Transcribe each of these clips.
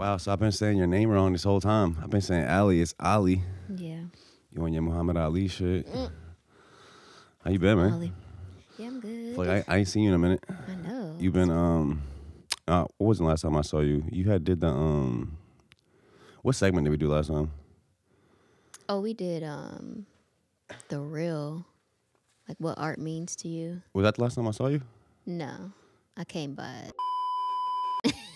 Wow, so I've been saying your name wrong this whole time. I've been saying Ali. It's Ali. Yeah. You on your Muhammad Ali shit. How you been, man? Ali. Yeah, I'm good. Like I ain't seen you in a minute. I know. You been what was the last time I saw you? You had did the what segment did we do last time? Oh, we did the real, like what art means to you. Was that the last time I saw you? No, I came by it.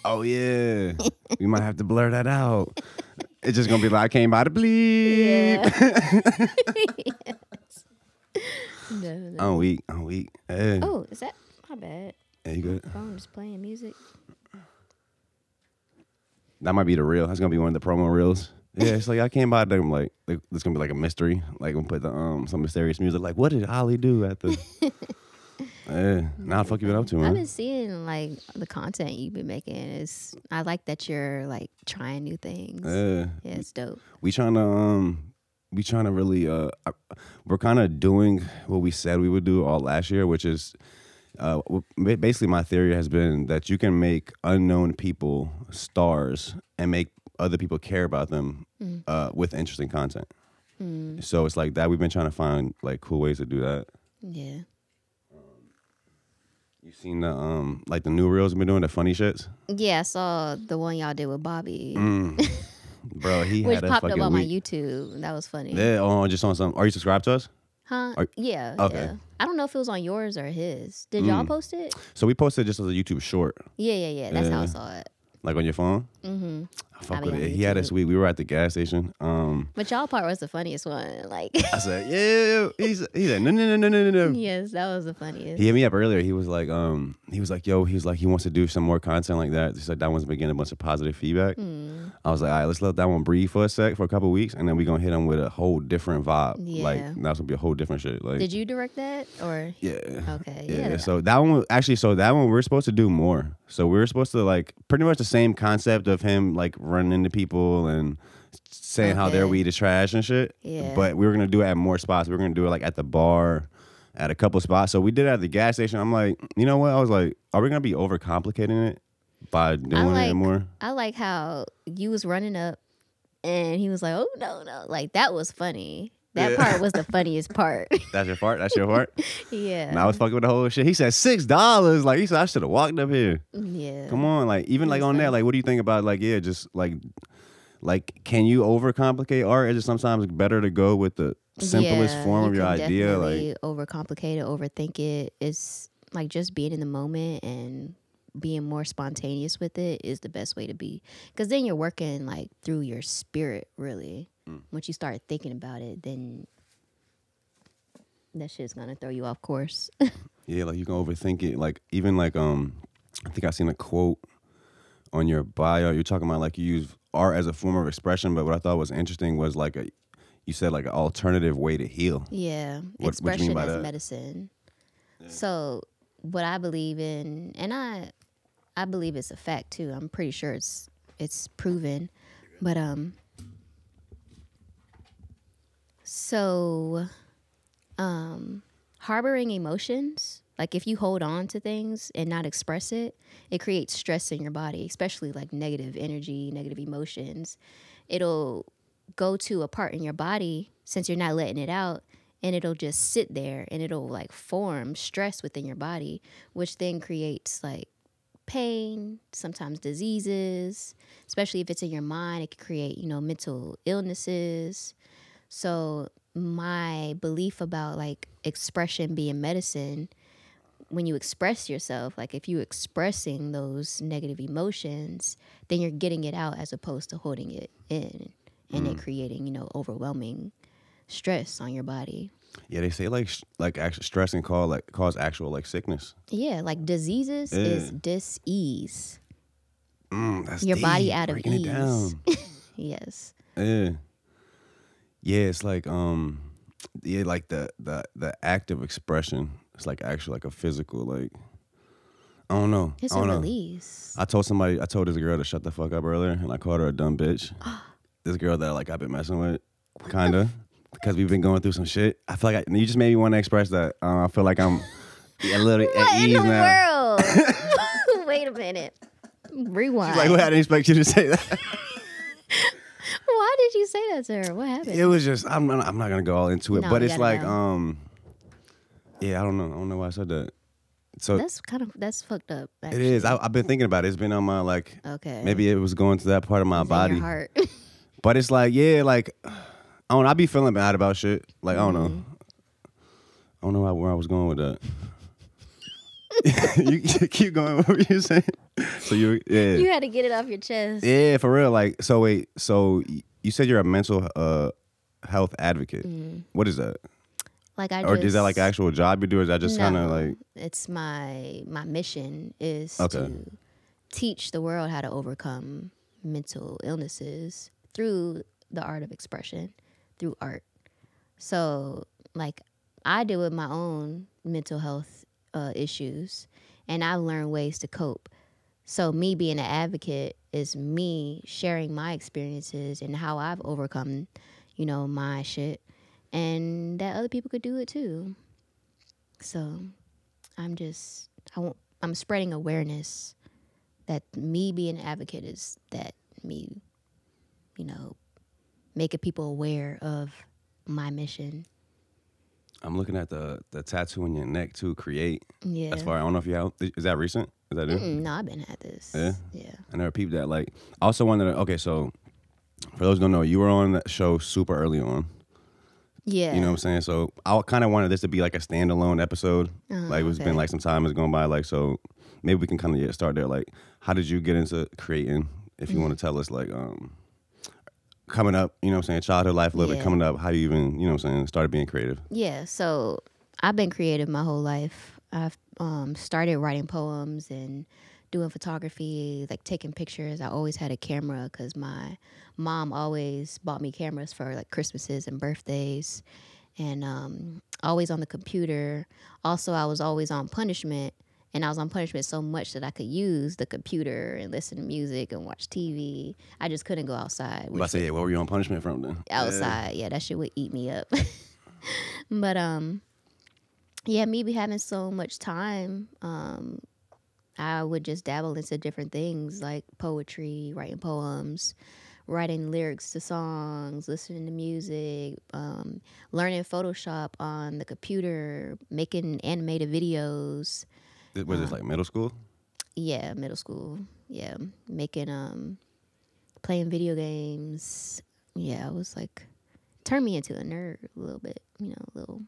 Oh yeah. We might have to blur that out. It's just gonna be like I came by to bleep. Yeah. Yes. No. I'm weak. Hey. Oh, is that my bad? Yeah, you good? My phone is playing music. That might be the reel. That's gonna be one of the promo reels. Yeah, it's like I came by them like it's gonna be like a mystery. Like we'll put the some mysterious music. Like what did Ali do at the? Now the fuck you been up to, man? I've been seeing like the content you've been making. I like that you're like trying new things. Yeah, it's dope. We trying to really we're kind of doing what we said we would do all last year, which is basically my theory has been that you can make unknown people stars and make other people care about them with interesting content. So it's like that. We've been trying to find like cool ways to do that. Yeah. You seen the like the new reels we've been doing, the funny shits? Yeah, I saw the one y'all did with Bobby. Bro, he Which had a popped fucking up on my week. YouTube. That was funny. Yeah, just on some. Are you subscribed to us? Huh? Yeah. Okay. Yeah. I don't know if it was on yours or his. Did y'all post it? So we posted just as a YouTube short. Yeah. That's how I saw it. Like on your phone? Mm-hmm. I fuck I be with on it. He had us YouTube. week. We were at the gas station. But y'all part was the funniest one. Like, I said, yeah. He said, no. yes, that was the funniest. He hit me up earlier. He was like, he wants to do some more content like that. He said that one's been getting a bunch of positive feedback. I was like, all right, let's let that one breathe for a couple of weeks, and then we're gonna hit him with a whole different vibe. Yeah. Like that's gonna be a whole different shit. Like, Did you direct that or? yeah. Okay. Yeah. So that one we're supposed to do more. So we were supposed to like pretty much the same concept of him like running into people and saying how their Okay. weed is trash and shit. Yeah. But we were gonna do it at more spots. We were gonna do it like at the bar, at a couple spots. So we did it at the gas station. I'm like, you know what? I was like, are we gonna be overcomplicating it by doing it more? I like how you was running up and he was like, oh, no. Like, that was funny. That part was the funniest part. That's your part? That's your part? Yeah. And I was fucking with the whole shit. He said $6. Like he said, I should have walked up here. Yeah. Come on, like even like It's on that, funny. like what do you think about like just like can you overcomplicate art? Is it sometimes better to go with the simplest form of your idea? Like overcomplicate it, overthink it. It's like just being in the moment and being more spontaneous with it is the best way to be. Because then you're working like through your spirit, really. Once you start thinking about it, then that shit's gonna throw you off course. yeah, like you can overthink it. Like even like I think I seen a quote on your bio. You're talking about like you use art as a form of expression, but what I thought was interesting was like you said like an alternative way to heal. Yeah, What you expression mean by as that? medicine. Yeah. So what I believe in, and I believe it's a fact too. I'm pretty sure it's proven, but harboring emotions, like if you hold on to things and not express it, it creates stress in your body, especially like negative energy, negative emotions. It'll go to a part in your body since you're not letting it out, and it'll just sit there and it'll like form stress within your body, which then creates like pain, sometimes diseases, especially if it's in your mind. It can create, mental illnesses. So my belief about like expression being medicine, when you express yourself, like if you're expressing those negative emotions, then you're getting it out as opposed to holding it in and it creating, overwhelming stress on your body. Yeah, they say like actual stress can cause actual like sickness. Yeah, like diseases is dis-ease. That's Your deep. body out of Breaking ease. it down. Yes. Yeah, it's like like the act of expression. It's like actually like a physical like I don't know. It's I a don't know. release. I told this girl to shut the fuck up earlier, and I called her a dumb bitch. This girl that like I've been messing with, kinda, because we've been going through some shit. I feel like you just made me want to express that. I feel like I'm a little at What in ease the now. world? Wait a minute. Rewind. She's like, well, I didn't expect you to say that. Why did you say that to her? What happened? It was just, I'm not gonna go all into it, No, but you it's gotta like, know. yeah, I don't know why I said that. So That's fucked up. it Actually. is. I've been thinking about it. It's been on my Okay. maybe it was going to that part of my It's in body. your heart. But it's like, yeah, like, I don't know. I be feeling bad about shit. Like, I don't know. I don't know where I was going with that. You keep going. What were you saying? So yeah. You had to get it off your chest. Yeah, for real. Like, so wait, so you said you're a mental health advocate. What is that? Like Or is that like an actual job you do? Or is that just kind of like? It's my mission is Okay. to teach the world how to overcome mental illnesses through the art of expression, through art. So, like, I deal with my own mental health issues, and I've learned ways to cope. So, me being an advocate is me sharing my experiences and how I've overcome, my shit, and that other people could do it too. So, I'm spreading awareness that me being an advocate is that me, making people aware of my mission. I'm looking at the tattoo on your neck too. Create. Yeah. As far I don't know if you have. Is that recent? Is that new? No, I've been at this. Yeah. Yeah. I never peeped that. Like, I also wanted to. Okay, so for those who don't know, you were on that show super early on. Yeah. You know what I'm saying? So I kind of wanted this to be like a standalone episode. Like, it's been like some time has gone by. Like, so maybe we can kind of start there. Like, how did you get into creating? If you want to tell us, like, coming up, you know what I'm saying, childhood life a little bit, coming up, how you even, you know what I'm saying, started being creative? Yeah, so I've been creative my whole life. I've started writing poems and doing photography, like taking pictures. I always had a camera because my mom always bought me cameras for like Christmases and birthdays, and always on the computer. Also, I was always on punishment, and I was on punishment so much that I could use the computer and listen to music and watch TV. I just couldn't go outside. I say, yeah, what were you on punishment from then? Outside, yeah, that shit would eat me up. But yeah, me be having so much time, I would just dabble into different things like poetry, writing poems, writing lyrics to songs, listening to music, learning Photoshop on the computer, making animated videos. Was this like middle school? Yeah, middle school. Yeah, making playing video games. Yeah, I was like, turned me into a nerd a little bit. A little.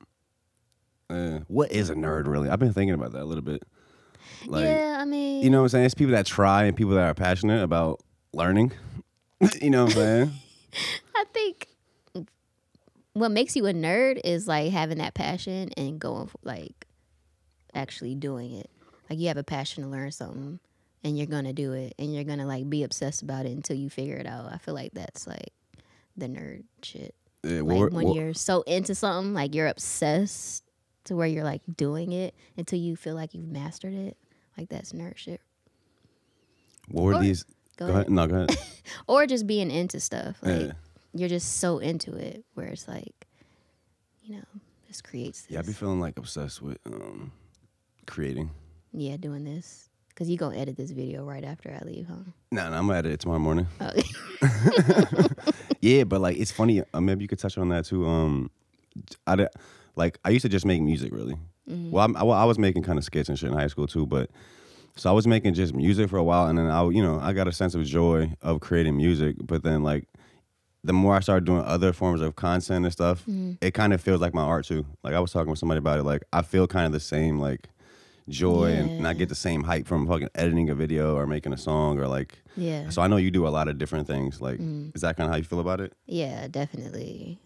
What is a nerd really? I've been thinking about that a little bit. Like, yeah, I mean, you know what I'm saying? It's people that try and people that are passionate about learning. You know what I'm saying? I think what makes you a nerd is like having that passion and going for, like, actually doing it. Like, you have a passion to learn something and you're gonna do it and you're gonna like be obsessed about it until you figure it out. I feel like that's like the nerd shit. Yeah, Like when you're so into something, like you're obsessed to where you're like doing it until you feel like you've mastered it. Like, that's nerd shit. What were these? Go ahead. No, go ahead. Or just being into stuff. Like, Yeah. you're just so into it where it's like, this creates this. Yeah, I be feeling like obsessed with creating. Yeah, doing this. Because you going to edit this video right after I leave, huh? No, I'm going to edit it tomorrow morning. Oh. Yeah, but like, it's funny. Maybe you could touch on that too. I used to just make music, really. Mm-hmm. Well, I was making kind of skits and shit in high school too, but so I was making just music for a while, and then I got a sense of joy of creating music. But then, like, the more I started doing other forms of content and stuff, it kind of feels like my art too. Like, I was talking with somebody about it. Like, I feel kind of the same like joy, and I get the same hype from fucking editing a video or making a song or like. Yeah. So I know you do a lot of different things. Like, is that kind of how you feel about it? Yeah, definitely.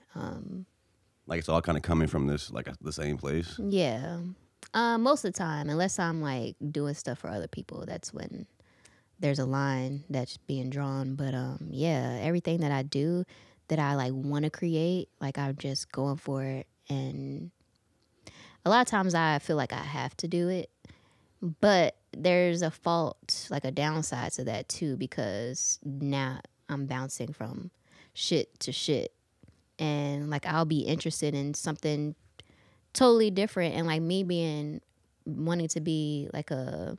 Like, it's all kind of coming from this, like, the same place? Yeah. Most of the time, unless I'm, like, doing stuff for other people, that's when there's a line that's being drawn. But, yeah, everything that I do that I, like, want to create, like, I'm just going for it. And a lot of times I feel like I have to do it. But there's a fault, like a downside to that, too, because now I'm bouncing from shit to shit. And like, I'll be interested in something totally different, and like me wanting to be like a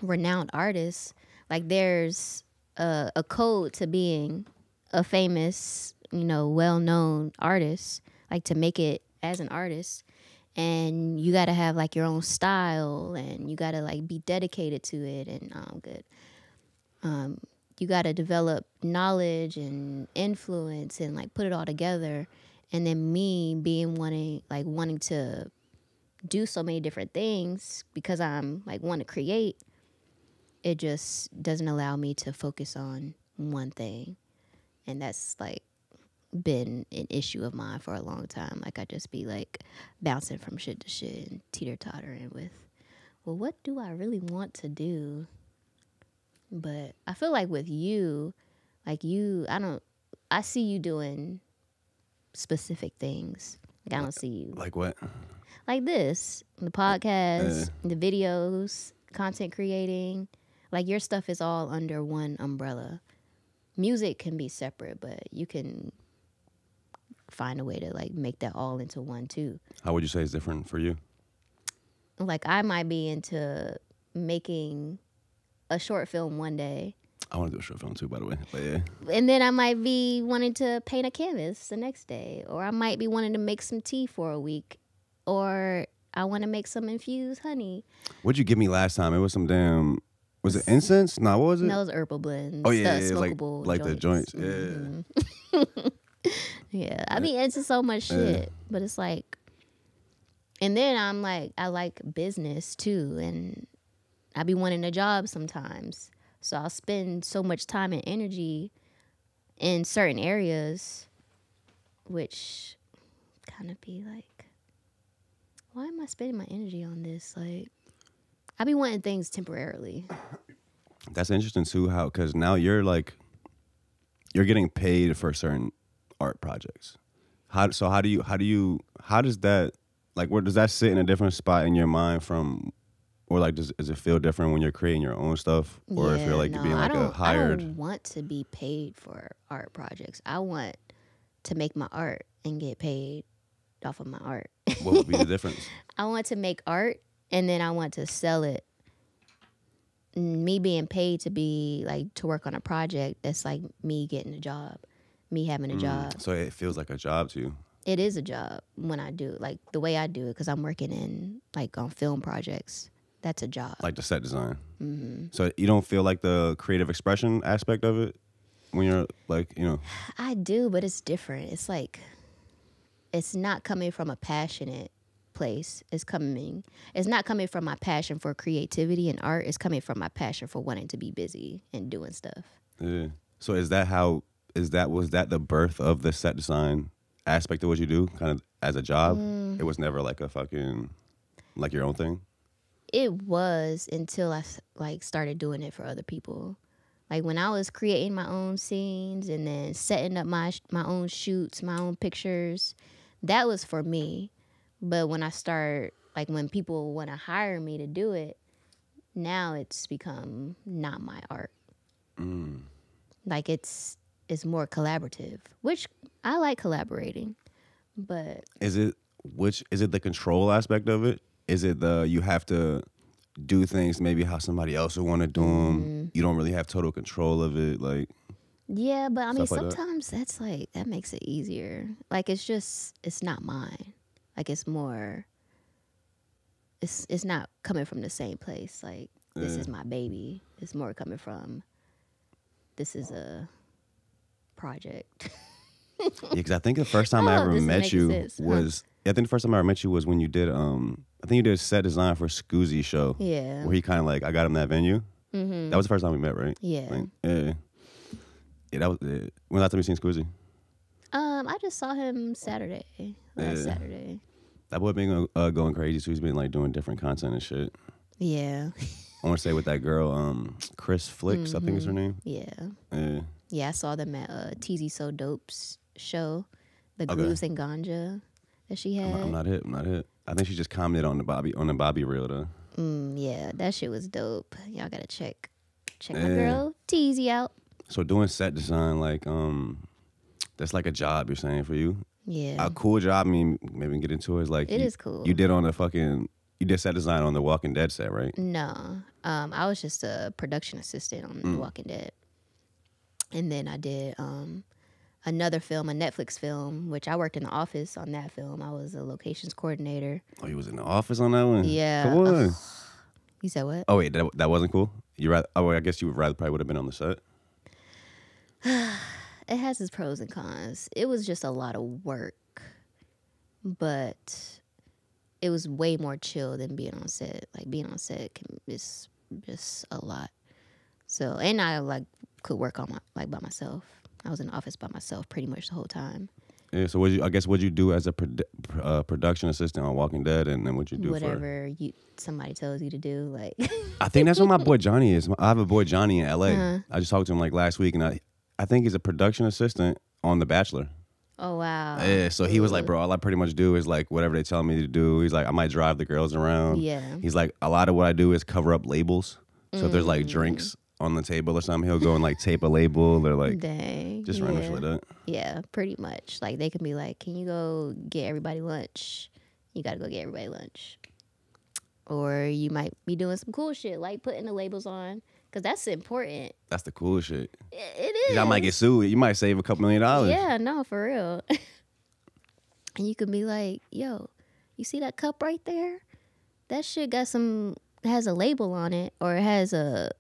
renowned artist Like there's a code to being a famous, well-known artist, like to make it as an artist. And you got to have like your own style, and you got to like be dedicated to it. And good. You got to develop knowledge and influence and like put it all together. And then me being wanting to do so many different things because I'm like want to create, it just doesn't allow me to focus on one thing. And that's like been an issue of mine for a long time. Like I just be like bouncing from shit to shit and teeter-tottering with, well, what do I really want to do? But I feel like with you, like I see you doing specific things. Like I don't see you. Like what? Like this, the podcast, the videos, content creating. Like your stuff is all under one umbrella. Music can be separate, but you can find a way to like make that all into one too. How would you say it's different for you? Like I might be into making a short film one day. I want to do a short film too, by the way. But yeah. And then I might be wanting to paint a canvas the next day. Or I might be wanting to make some tea for a week. Or I want to make some infused honey. What'd you give me last time? It was some damn... Was it incense? No, what was it? No, it was herbal blends. Oh, yeah, smokable like the joints. Mm-hmm. Yeah. I be into so much shit. But it's like... And then I'm like, I like business too. And I be wanting a job sometimes. So I'll spend so much time and energy in certain areas, which kind of be like, why am I spending my energy on this? Like, I be wanting things temporarily. That's interesting too, because now you're getting paid for certain art projects. How does that, like, where does that sit in a different spot in your mind from? Or like, does it feel different when you're creating your own stuff, or if you're like being like a hired? I don't want to be paid for art projects. I want to make my art and get paid off of my art. What would be the difference? I want to make art and then I want to sell it. Me being paid to work on a project, that's like me getting a job, me having a job. So it feels like a job to you. It is a job when I do like the way I do it because I'm working in like on film projects. That's a job. Like the set design. Mm-hmm. So you don't feel like the creative expression aspect of it when you're like, I do, but it's different. It's like, it's not coming from a passionate place. It's not coming from my passion for creativity and art. It's coming from my passion for wanting to be busy and doing stuff. Yeah. So was that the birth of the set design aspect of what you do kind of as a job? It was never like a fucking, like your own thing? It was until I like started doing it for other people. Like when I was creating my own scenes and then setting up my own shoots, my own pictures, that was for me. But when I start, like when people want to hire me to do it, now it's become not my art. Like it's more collaborative, which I like collaborating. But is it the control aspect of it? Is it you have to do things maybe how somebody else would want to do them? You don't really have total control of it, like. Yeah, but I mean, sometimes like that's like, that makes it easier. Like it's not mine. Like it's more, it's not coming from the same place. Like this is my baby. It's more coming from, this is a project. Yeah, because I think the first time I ever met you was, I think the first time I ever met you was when you did, I think you did set design for Scoozy's show. Yeah. Where he kind of like, I got him that venue. Mm-hmm. That was the first time we met, right? Yeah. Like, yeah. Yeah, that was it. When last time you seen Scoozy? I just saw him Saturday. Saturday. That boy been going crazy, so he's been like doing different content and shit. Yeah. I want to say with that girl, Chris Flicks, I think is her name. Yeah. Yeah, I saw them at TZ So Dope's show, the Grooves and Ganja that she had. I'm not hip. I think she just commented on the Bobby reel though. Yeah, that shit was dope. Y'all gotta check my girl TZ out. So doing set design, like, that's like a job, you're saying, for you? Yeah. A cool job, I mean, maybe we can get into it, is like... It is cool. You did on the fucking You did set design on the Walking Dead set, right? No, I was just a production assistant on The Walking Dead, and then I did another film, a Netflix film, which I worked in the office on that film. I was a locations coordinator. Oh, you was in the office on that one? Yeah. Come on. You said what? Oh wait, that wasn't cool. I guess you would rather probably would have been on the set. It has its pros and cons. It was just a lot of work, but it was way more chill than being on set. Like being on set is just a lot. So, and I like could work on by myself. I was in the office by myself pretty much the whole time. Yeah. So what'd you do as a production assistant on Walking Dead, and then what'd you do Whatever somebody tells you to do, like. I think that's what my boy Johnny is. I have a boy Johnny in LA. Uh-huh. I just talked to him like last week, and I think he's a production assistant on The Bachelor. Oh wow. Yeah, so he was like, bro, all I pretty much do is like whatever they tell me to do. He's like, I might drive the girls around. Yeah. He's like, a lot of what I do is cover up labels. So if there's like drinks on the table or something, he'll go and like tape a label or like Dang. just random shit like that. Yeah, pretty much. Like they can be like, can you go get everybody lunch? You got to go get everybody lunch. Or you might be doing some cool shit like putting the labels on. Because that's important. That's the cool shit. It is. Y'all might get sued. You might save a couple $1 million. Yeah, no, for real. And you could be like, yo, you see that cup right there? That shit has a label on it or it has a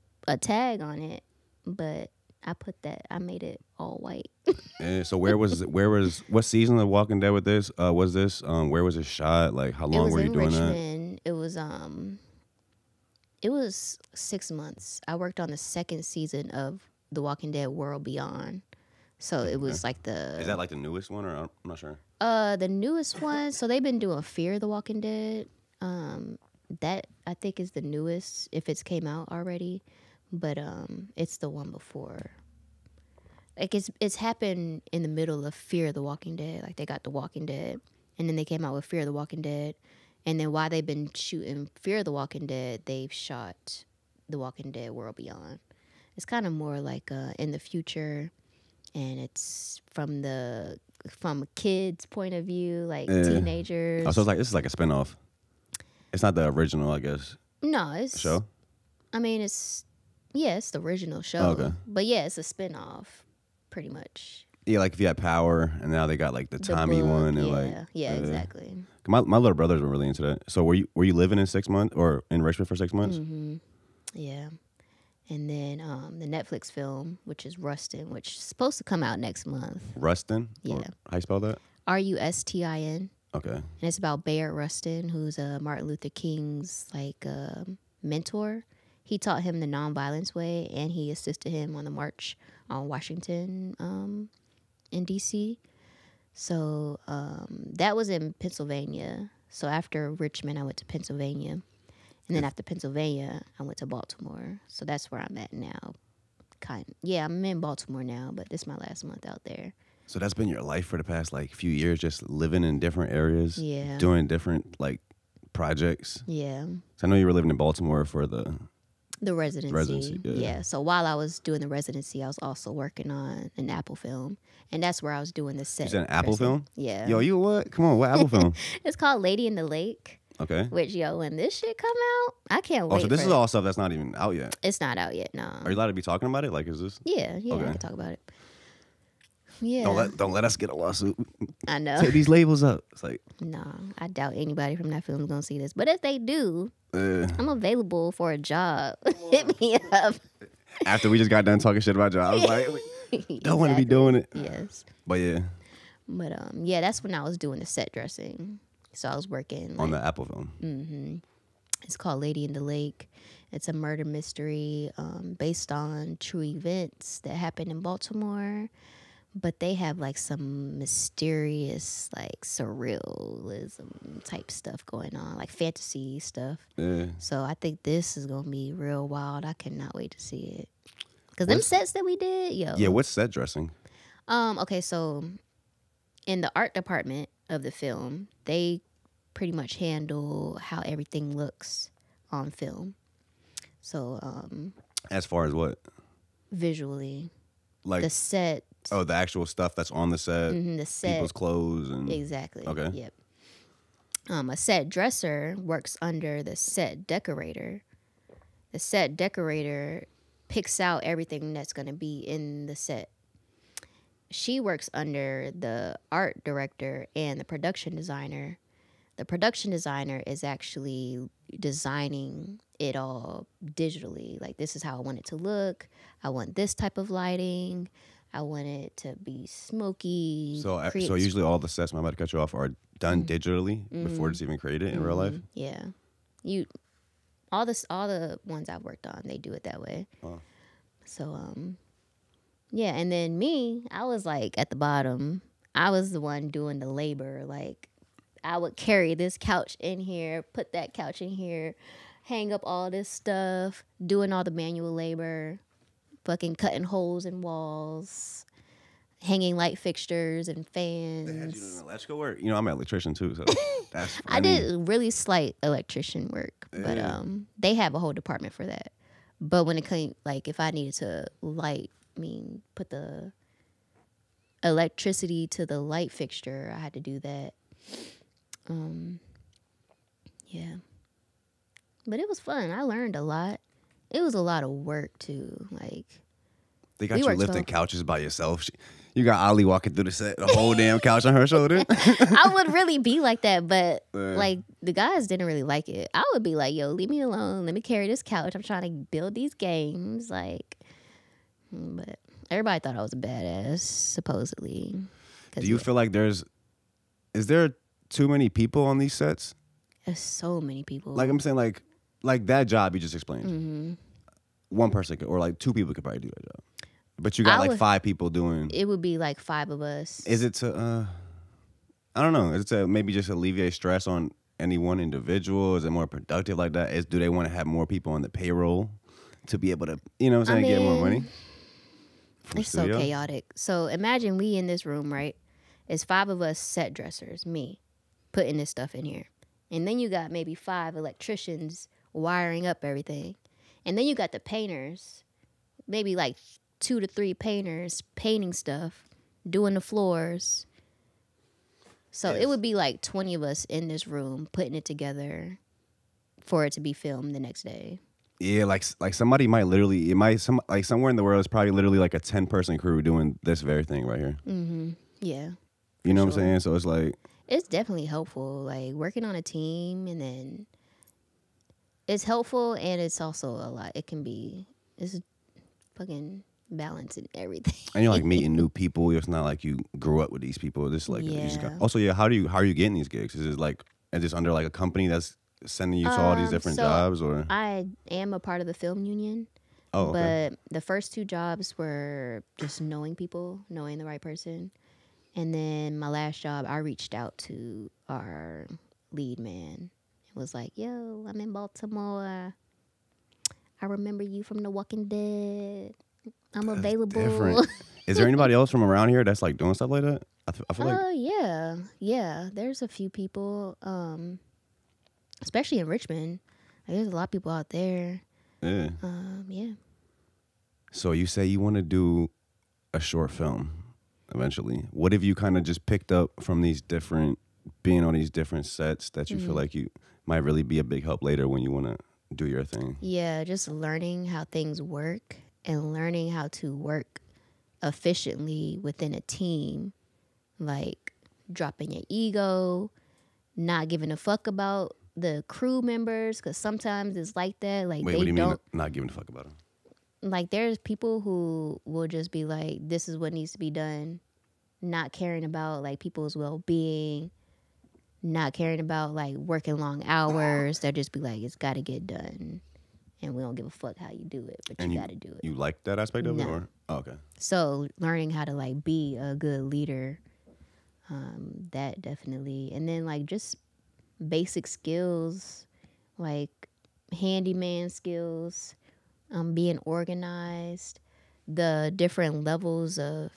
tag on it. But I made it all white. Yeah, so what season of Walking Dead was this? Where was it shot? Like how long were you doing Richmond. It was 6 months. I worked on the second season of The Walking Dead World Beyond. So it was like Is that like the newest one, or I'm not sure? The newest one. So they've been doing Fear the Walking Dead. That I think is the newest, if it's came out already. But it's the one before. Like it's happened in the middle of Fear the Walking Dead. Like they got The Walking Dead, and then they came out with Fear the Walking Dead. And then while they've been shooting Fear the Walking Dead, they've shot The Walking Dead World Beyond. It's kind of more like in the future, and it's from a kid's point of view, like teenagers. Oh, so this is like a spinoff. It's not the original, I guess. No, it's show. I mean, it's the original show. Oh, okay. But yeah, it's a spinoff, pretty much. Yeah, like if you had Power, and now they got like the Tommy book, one, and exactly. My little brothers were really into that. So were you living in 6 months or in Richmond for 6 months? Mm-hmm. Yeah, and then the Netflix film, which is Rustin, which is supposed to come out next month. Rustin? Yeah. How you spell that? Rustin. Okay. And it's about Bayard Rustin, who's Martin Luther King's like mentor. He taught him the nonviolence way, and he assisted him on the March on Washington in D.C. So that was in Pennsylvania. So after Richmond, I went to Pennsylvania. And then after Pennsylvania, I went to Baltimore. So that's where I'm at now. Yeah, I'm in Baltimore now, but this is my last month out there. So that's been your life for the past like few years, just living in different areas, doing different like projects. Yeah. So I know you were living in Baltimore for the residency. Yeah. So while I was doing the residency, I was also working on an Apple film, and that's where I was doing the set. You said an Apple film? Yeah. Yo, you what? Come on, what Apple film? It's called Lady in the Lake. Okay. Which, when this shit come out, I can't wait. Oh, so this is all stuff that's not even out yet. It's not out yet. No. Are you allowed to be talking about it? Like, is this? Yeah. Okay. I can talk about it. Yeah. Don't let us get a lawsuit. I know. Take these labels up. It's like, no, I doubt anybody from that film is gonna see this. But if they do, I'm available for a job. Hit me up. After we just got done talking shit about jobs, I was like, don't want to be doing it. Yes. But yeah. But that's when I was doing the set dressing. So I was working on the Apple film. Mm-hmm. It's called Lady in the Lake. It's a murder mystery based on true events that happened in Baltimore. But they have like some mysterious, like surrealism type stuff going on, like fantasy stuff. Yeah. So I think this is gonna be real wild. I cannot wait to see it. Cause them sets that we did, Yeah, what's set dressing? Okay, so in the art department of the film, they pretty much handle how everything looks on film. So as far as what? Visually. Like the set. Oh, the actual stuff that's on the set. Mm-hmm, the set. People's clothes and exactly. Okay. Yep. A set dresser works under the set decorator. The set decorator picks out everything that's going to be in the set. She works under the art director and the production designer. The production designer is actually designing it all digitally. Like, this is how I want it to look. I want this type of lighting. I want it to be smoky. So usually all the sets, I'm about to cut you off, are done digitally before it's even created in real life? Yeah. All the ones I've worked on, they do it that way. Oh. So, yeah. And then me, I was like at the bottom. I was the one doing the labor. Like, I would carry this couch in here, put that couch in here, hang up all this stuff, doing all the manual labor, fucking cutting holes in walls, hanging light fixtures and fans. They had you doing electrical work? You know, I'm an electrician too, so that's funny. I did really slight electrician work, but they have a whole department for that. But when it came, like, if I needed to put the electricity to the light fixture, I had to do that. Yeah. But it was fun. I learned a lot. It was a lot of work too. Like, they got you lifting couches by yourself. You got Ollie walking through the set, the whole damn couch on her shoulder. I would really be like that, but like, the guys didn't really like it. I would be like, yo, leave me alone. Let me carry this couch. I'm trying to build these games. Like, but everybody thought I was a badass, supposedly. Do you feel like is there too many people on these sets? There's so many people. Like, I'm saying, like that job you just explained. Mm-hmm. One person could, or like two people could probably do that job. But you got like 5 people doing. It would be like 5 of us. Is it to, I don't know, is it to maybe just alleviate stress on any one individual? Is it more productive like that? Do they want to have more people on the payroll to be able to, you know what I'm saying, get more money? It's so chaotic. So imagine we in this room, right? It's 5 of us set dressers, me, putting this stuff in here. And then you got maybe 5 electricians wiring up everything. And then you got the painters, maybe like 2 to 3 painters painting stuff, doing the floors. So it would be like 20 of us in this room putting it together for it to be filmed the next day. Yeah, like somebody might literally, like somewhere in the world, it's probably literally like a 10-person crew doing this very thing right here. Mm-hmm. Yeah. You know what I'm saying? So it's like, it's definitely helpful, like working on a team, and then it's helpful, and it's also a lot. It's fucking balancing everything. And you're like meeting new people. It's not like you grew up with these people. It's like, you just got, also, yeah, how are you getting these gigs? Is it under like a company that's sending you to all these different jobs, or? I am a part of the film union. Oh, okay. But the first 2 jobs were just knowing people, knowing the right person. And then my last job, I reached out to our lead man. It was like, yo, I'm in Baltimore. I remember you from The Walking Dead. I'm available. Different. Is there anybody else from around here that's like doing stuff like that? I feel like. Yeah. There's a few people, especially in Richmond. Like, there's a lot of people out there. Yeah. Yeah. So you say you want to do a short film eventually. What have you kind of just picked up from being on these different sets that you feel like you might really be a big help later when you want to do your thing? Yeah, just learning how things work and learning how to work efficiently within a team. Like, dropping your ego, not giving a fuck about the crew members, because sometimes it's like that. Like, wait, what do you mean not giving a fuck about them? Like, there's people who will just be like, this is what needs to be done, not caring about like people's well-being, not caring about like working long hours. They'll just be like, it's got to get done, and we don't give a fuck how you do it, but you got to do it. You like that aspect of it, or? Oh, okay. So learning how to like be a good leader, that definitely, and then like just basic skills, like handyman skills, being organized, the different levels of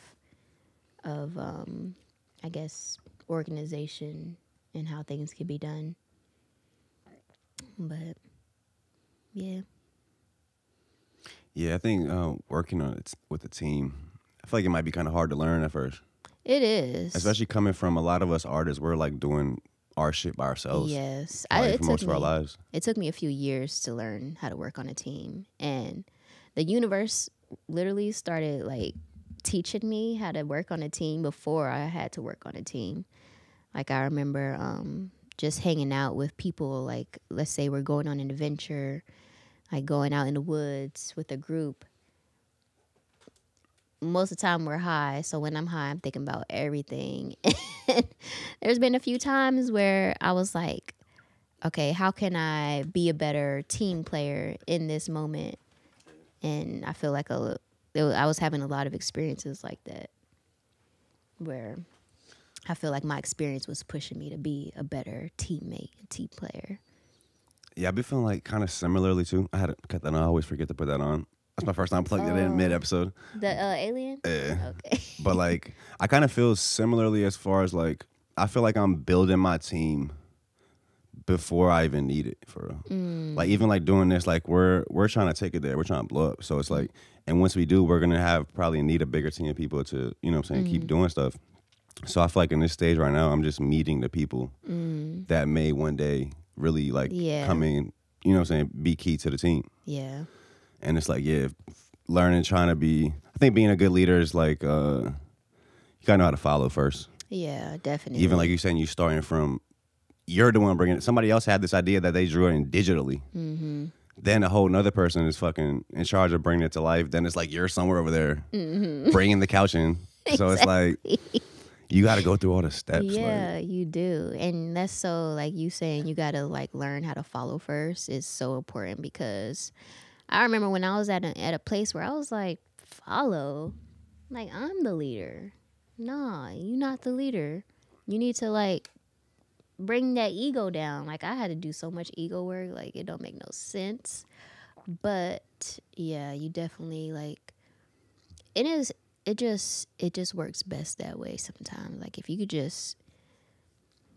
I guess organization and how things can be done. But yeah. Yeah, I think working on it with a team, I feel like it might be kind of hard to learn at first. It is. Especially coming from a lot of us artists, we're like doing our shit by ourselves. Yes. Probably for most of our lives. It took me a few years to learn how to work on a team. And the universe literally started like teaching me how to work on a team before I had to work on a team. Like I remember just hanging out with people, like let's say we're going on an adventure, like going out in the woods with a group. Most of the time we're high, so when I'm high, I'm thinking about everything. There's been a few times where I was like, okay, how can I be a better team player in this moment? And I feel like I was having a lot of experiences like that where I feel like my experience was pushing me to be a better teammate and team player. Yeah, I've been feeling like kind of similarly too. I had to cut that on. I always forget to put that on. That's my first time plugging it in mid-episode. The alien? Yeah. Okay. But like, I kind of feel similarly as far as like, I feel like I'm building my team before I even need it for real. Like even like doing this, like we're trying to take it there. We're trying to blow up. So it's like, and once we do, we're going to probably need a bigger team of people to, you know what I'm saying, keep doing stuff. So I feel like in this stage right now, I'm just meeting the people that may one day really like come in, you know what I'm saying, be key to the team. Yeah. And it's like, learning, trying to be, I think being a good leader is like, you gotta know how to follow first. Yeah, definitely. Even like you saying, you starting from, you're the one bringing it. Somebody else had this idea that they drew in digitally. Then a whole nother person is fucking in charge of bringing it to life. Then it's like you're somewhere over there bringing the couch in. So it's like, you got to go through all the steps. Yeah, you do. And that's so, like you saying, you got to like learn how to follow first is so important because I remember when I was at a place where I was like, follow? Like, I'm the leader. Nah, you not the leader. You need to like bring that ego down. Like I had to do so much ego work. Like it don't make no sense. But yeah, you definitely like, it just works best that way sometimes. Like if you could just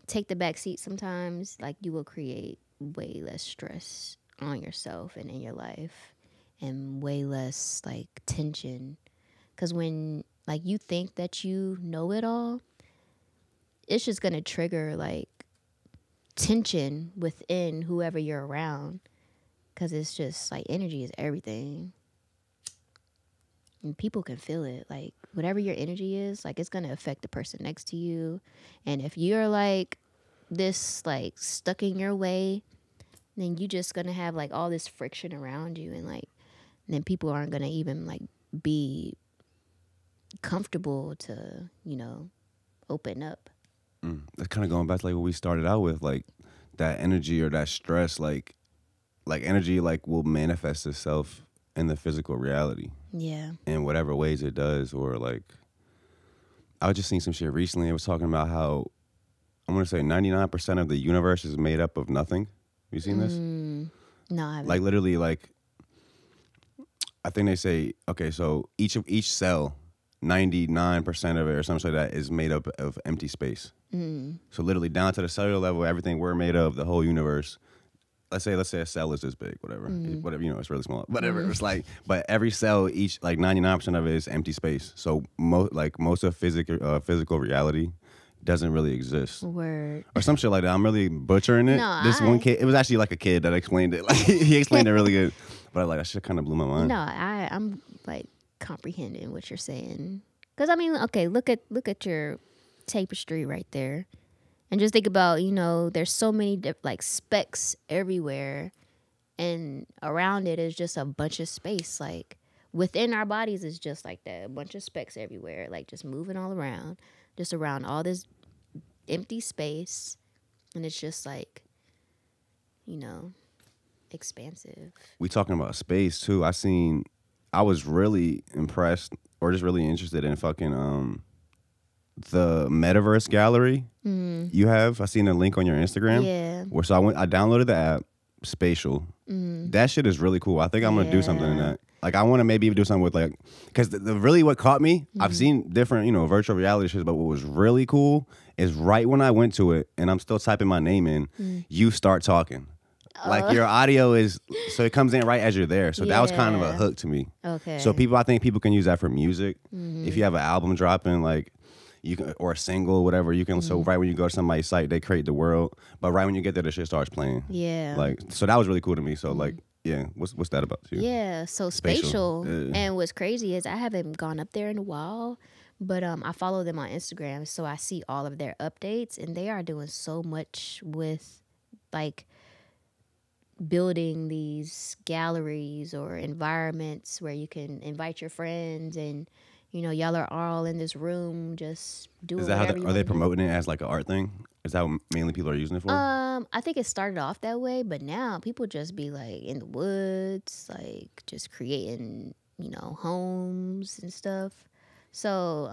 take the back seat sometimes, like you will create way less stress on yourself and in your life and way less like tension. Because when like you think that you know it all, it's just going to trigger like tension within whoever you're around. Because it's just like energy is everything. And people can feel it. Like whatever your energy is, like it's going to affect the person next to you. And if you're like this like stuck in your way, then you just going to have like all this friction around you. And like then people aren't going to even like be comfortable to, you know, open up. That's kind of going back to like what we started out with, like that energy or that stress, like energy like will manifest itself in the physical reality. Yeah. In whatever ways it does. Or like, I was just seeing some shit recently. It was talking about how, I'm going to say 99% of the universe is made up of nothing. You seen this? No, I haven't. Like literally like, I think they say, okay, so each cell, 99% of it or something like that is made up of empty space. So literally down to the cellular level, everything we're made of, the whole universe. Let's say a cell is this big, whatever, whatever, you know, it's really small, whatever. It's like, but every cell, each like 99% of it is empty space. So most of physical reality doesn't really exist. Word. Or some shit like that. I'm really butchering it. No, One kid, it was actually like a kid that explained it. Like he explained it really good. But like that shit kind of blew my mind. No, I'm like comprehending what you're saying. Because I mean, okay, look at your tapestry right there, and just think about, you know, there's so many like specks everywhere, and around it is just a bunch of space. Like within our bodies is just like that, a bunch of specks everywhere, like just moving all around, just around all this empty space, and it's just like, you know, expansive. We talking about space too. I was really impressed or just really interested in fucking the metaverse gallery you have. I seen a link on your Instagram. Yeah. So I downloaded the app, Spatial. That shit is really cool. I think I'm gonna do something in that. Like I want to maybe even do something with like, because really what caught me, I've seen different, you know, virtual reality shit, but what was really cool is right when I went to it and I'm still typing my name in, you start talking. Like your audio is, so it comes in right as you're there. So that was kind of a hook to me. Okay. So I think people can use that for music. If you have an album dropping, like, you can, or a single, whatever. You can. So right when you go to somebody's site, they create the world. But right when you get there, the shit starts playing. Yeah. Like, so that was really cool to me. So like, yeah, what's that about you? Yeah, so spatial. Yeah. And what's crazy is I haven't gone up there in a while, but I follow them on Instagram, so I see all of their updates, and they are doing so much with like building these galleries or environments where you can invite your friends and y'all are all in this room just doing Is that whatever how are they promoting it as like an art thing? Is that what mainly people are using it for? I think it started off that way, but now people just be like in the woods, like just creating, homes and stuff. So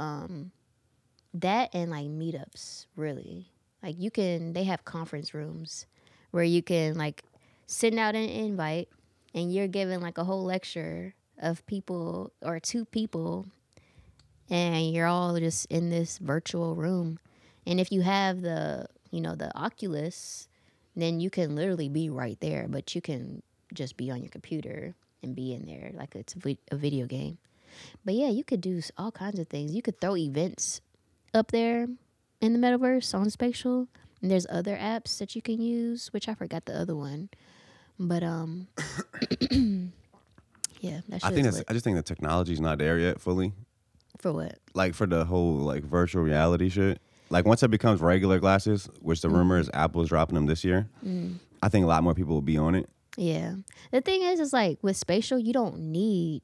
that and like meetups, really. Like they have conference rooms where you can like send out an invite and you're given like a whole lecture of people or 2 people and you're all just in this virtual room. And if you have the Oculus, then you can literally be right there, but you can just be on your computer and be in there like it's a video game. But yeah, you could do all kinds of things. You could throw events up there in the metaverse on Spatial. And there's other apps that you can use, which I forgot the other one. But yeah, that's I just think the technology's not there yet fully. For what? Like for the whole like virtual reality shit. Like once it becomes regular glasses, which the rumor is Apple's dropping them this year, I think a lot more people will be on it. Yeah. The thing is like with Spatial, you don't need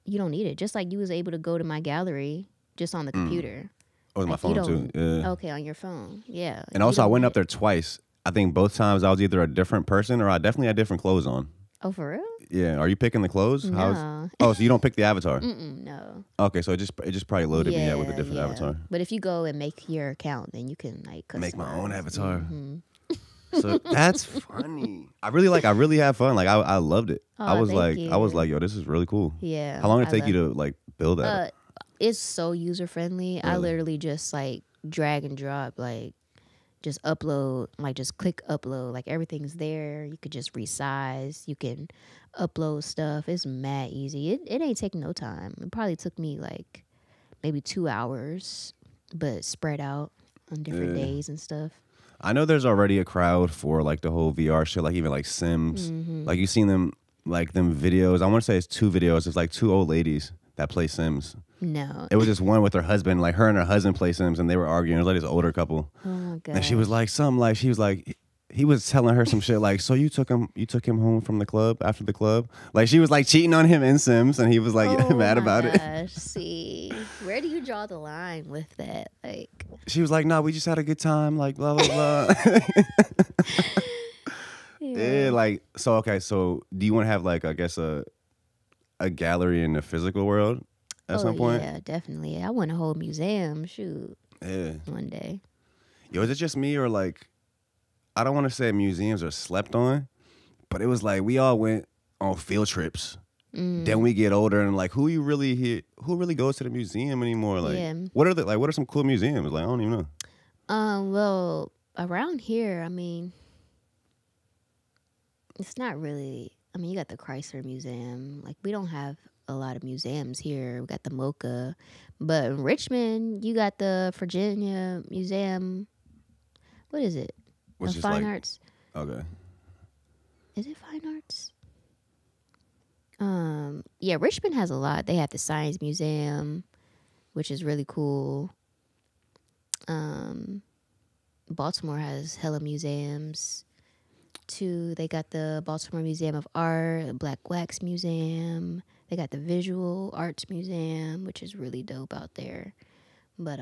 it. Just like you was able to go to my gallery just on the computer. Oh, my phone too. Yeah. Okay, on your phone. Yeah. And also, I went up there twice. I think both times I was either a different person or I definitely had different clothes on. Oh, for real? Yeah. Are you picking the clothes? No. So you don't pick the avatar? No. Okay, so it just probably loaded me with a different avatar. But if you go and make your account, then you can like customize. Make my own avatar. So that's funny. I really had fun. Like I loved it. Oh, I was you. like, yo, this is really cool. Yeah. How long did it take you to like build that? It's so user friendly. Really? I literally just like drag and drop, like just upload, like just click upload, like everything's there. You could just resize. You can upload stuff. It's mad easy. It ain't taking no time. It probably took me like maybe 2 hours, but spread out on different days and stuff. I know there's already a crowd for like the whole VR shit, like even like Sims. Like you've seen them, like them videos. I want to say it's 2 videos. It's like 2 old ladies that play Sims. No. It was just one with her husband, like her and her husband play Sims and they were arguing. It was like this older couple. Oh my God. And she was like, he was telling her some shit like, so you took him home from the club after the club? Like she was like cheating on him in Sims and he was like mad about it. See, where do you draw the line with that? Like she was like, no, we just had a good time, like blah, blah, blah. Yeah, like, so, okay, so do you want to have like, I guess a gallery in the physical world at some point? Yeah, definitely. I want a whole museum, shoot. Yeah. One day. Yo, is it just me or like, I don't want to say museums are slept on, but it was like we all went on field trips. Then we get older and like, who really goes to the museum anymore? Like, what are some cool museums? Like, I don't even know. Well, around here, I mean, it's not really. I mean, you got the Chrysler Museum. Like, we don't have a lot of museums here. We got the Mocha, but in Richmond, you got the Virginia Museum. What is it? Which is Fine like, Arts. Okay. Is it Fine Arts? Yeah, Richmond has a lot. They have the Science Museum, which is really cool. Baltimore has hella museums too. They got the Baltimore Museum of Art, Black Wax Museum. They got the Visual Arts Museum, which is really dope out there. But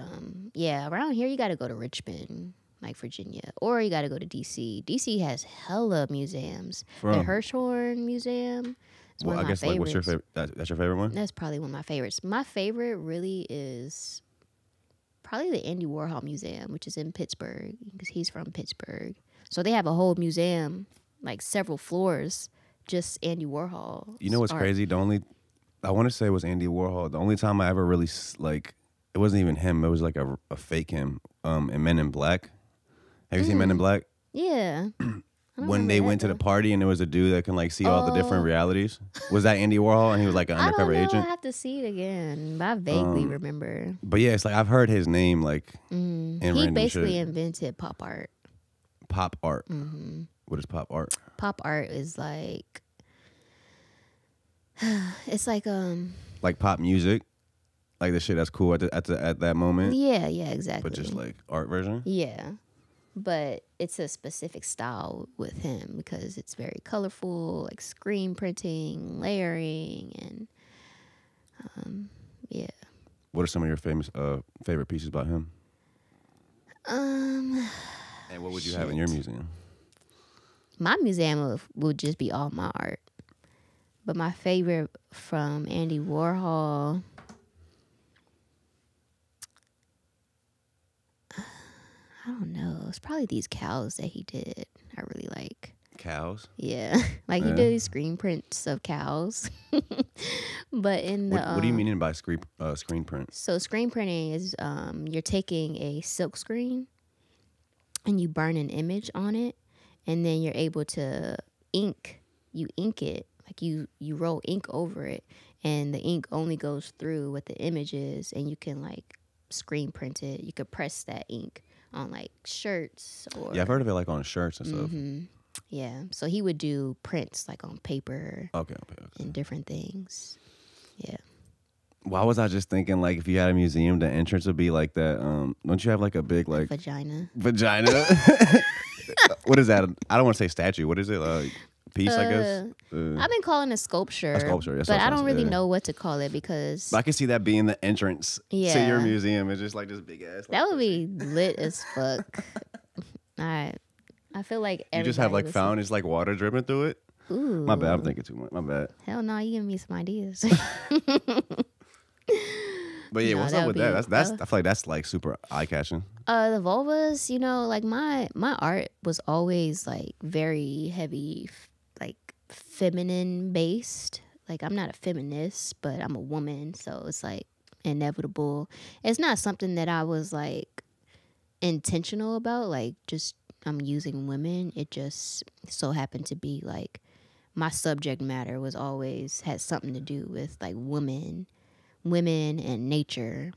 yeah, around here you got to go to Richmond, like Virginia, or you got to go to DC. DC has hella museums. The Hirshhorn Museum. Well, I guess like, what's your favorite? That's your favorite one? That's probably one of my favorites. My favorite really is probably the Andy Warhol Museum, which is in Pittsburgh, because he's from Pittsburgh. So they have a whole museum, like several floors, just Andy Warhol. You know what's crazy? I want to say it was Andy Warhol. The only time I ever really like, it wasn't even him. It was like a fake him. In Men in Black. Have you seen Men in Black? Yeah. I don't when remember they that, went to the though. party and there was a dude that can like see all the different Oh. realities? Was that Andy Warhol and he was like an I don't undercover know. I agent? have to see it again, but I vaguely remember. But yeah, it's like I've heard his name like in He random basically shit. invented pop art. Pop art. What is pop art? Pop art is like, it's like Like pop music, like the shit that's cool at that moment, yeah, exactly. but just like art version. Yeah, but it's a specific style with him because it's very colorful, like screen printing, layering, and yeah. What are some of your favorite pieces about him? And what would you have in your museum? My museum would just be all my art. But my favorite from Andy Warhol, I don't know. It's probably these cows that he did. I really like. Cows. Yeah, like he did these screen prints of cows. But in the What do you mean by screen print? So screen printing is you're taking a silk screen and you burn an image on it, and then you're able to ink it, like you roll ink over it, and the ink only goes through what the image is, and you can like screen print it. You could press that ink on like shirts or Yeah, I've heard of it like on shirts and stuff. yeah. So he would do prints like on paper Okay. and different things. Yeah. Why was I just thinking like if you had a museum, the entrance would be like that? Don't you have like a big like Vagina. What is that? I don't want to say statue. What is it? Piece, I guess. I've been calling it sculpture. A sculpture, yes, but that's I what don't I'm really saying. know what to call it because But I can see that being the entrance to Yeah. your museum. It's just like this big ass. that would be lit as fuck. I feel like You just have like everybody would fountains, like water dripping through it. see- Ooh. My bad. I'm thinking too much. My bad. Hell no, you giving me some ideas. But yeah, No, what's that up would with that? be- That's. I feel like that's like super eye catching. The vulvas, like my art was always like very heavy, like feminine based. Like I'm not a feminist, but I'm a woman, so it's like inevitable. It's not something that I was like intentional about, like just I'm using women. It just so happened to be like my subject matter was always had something to do with like women and nature.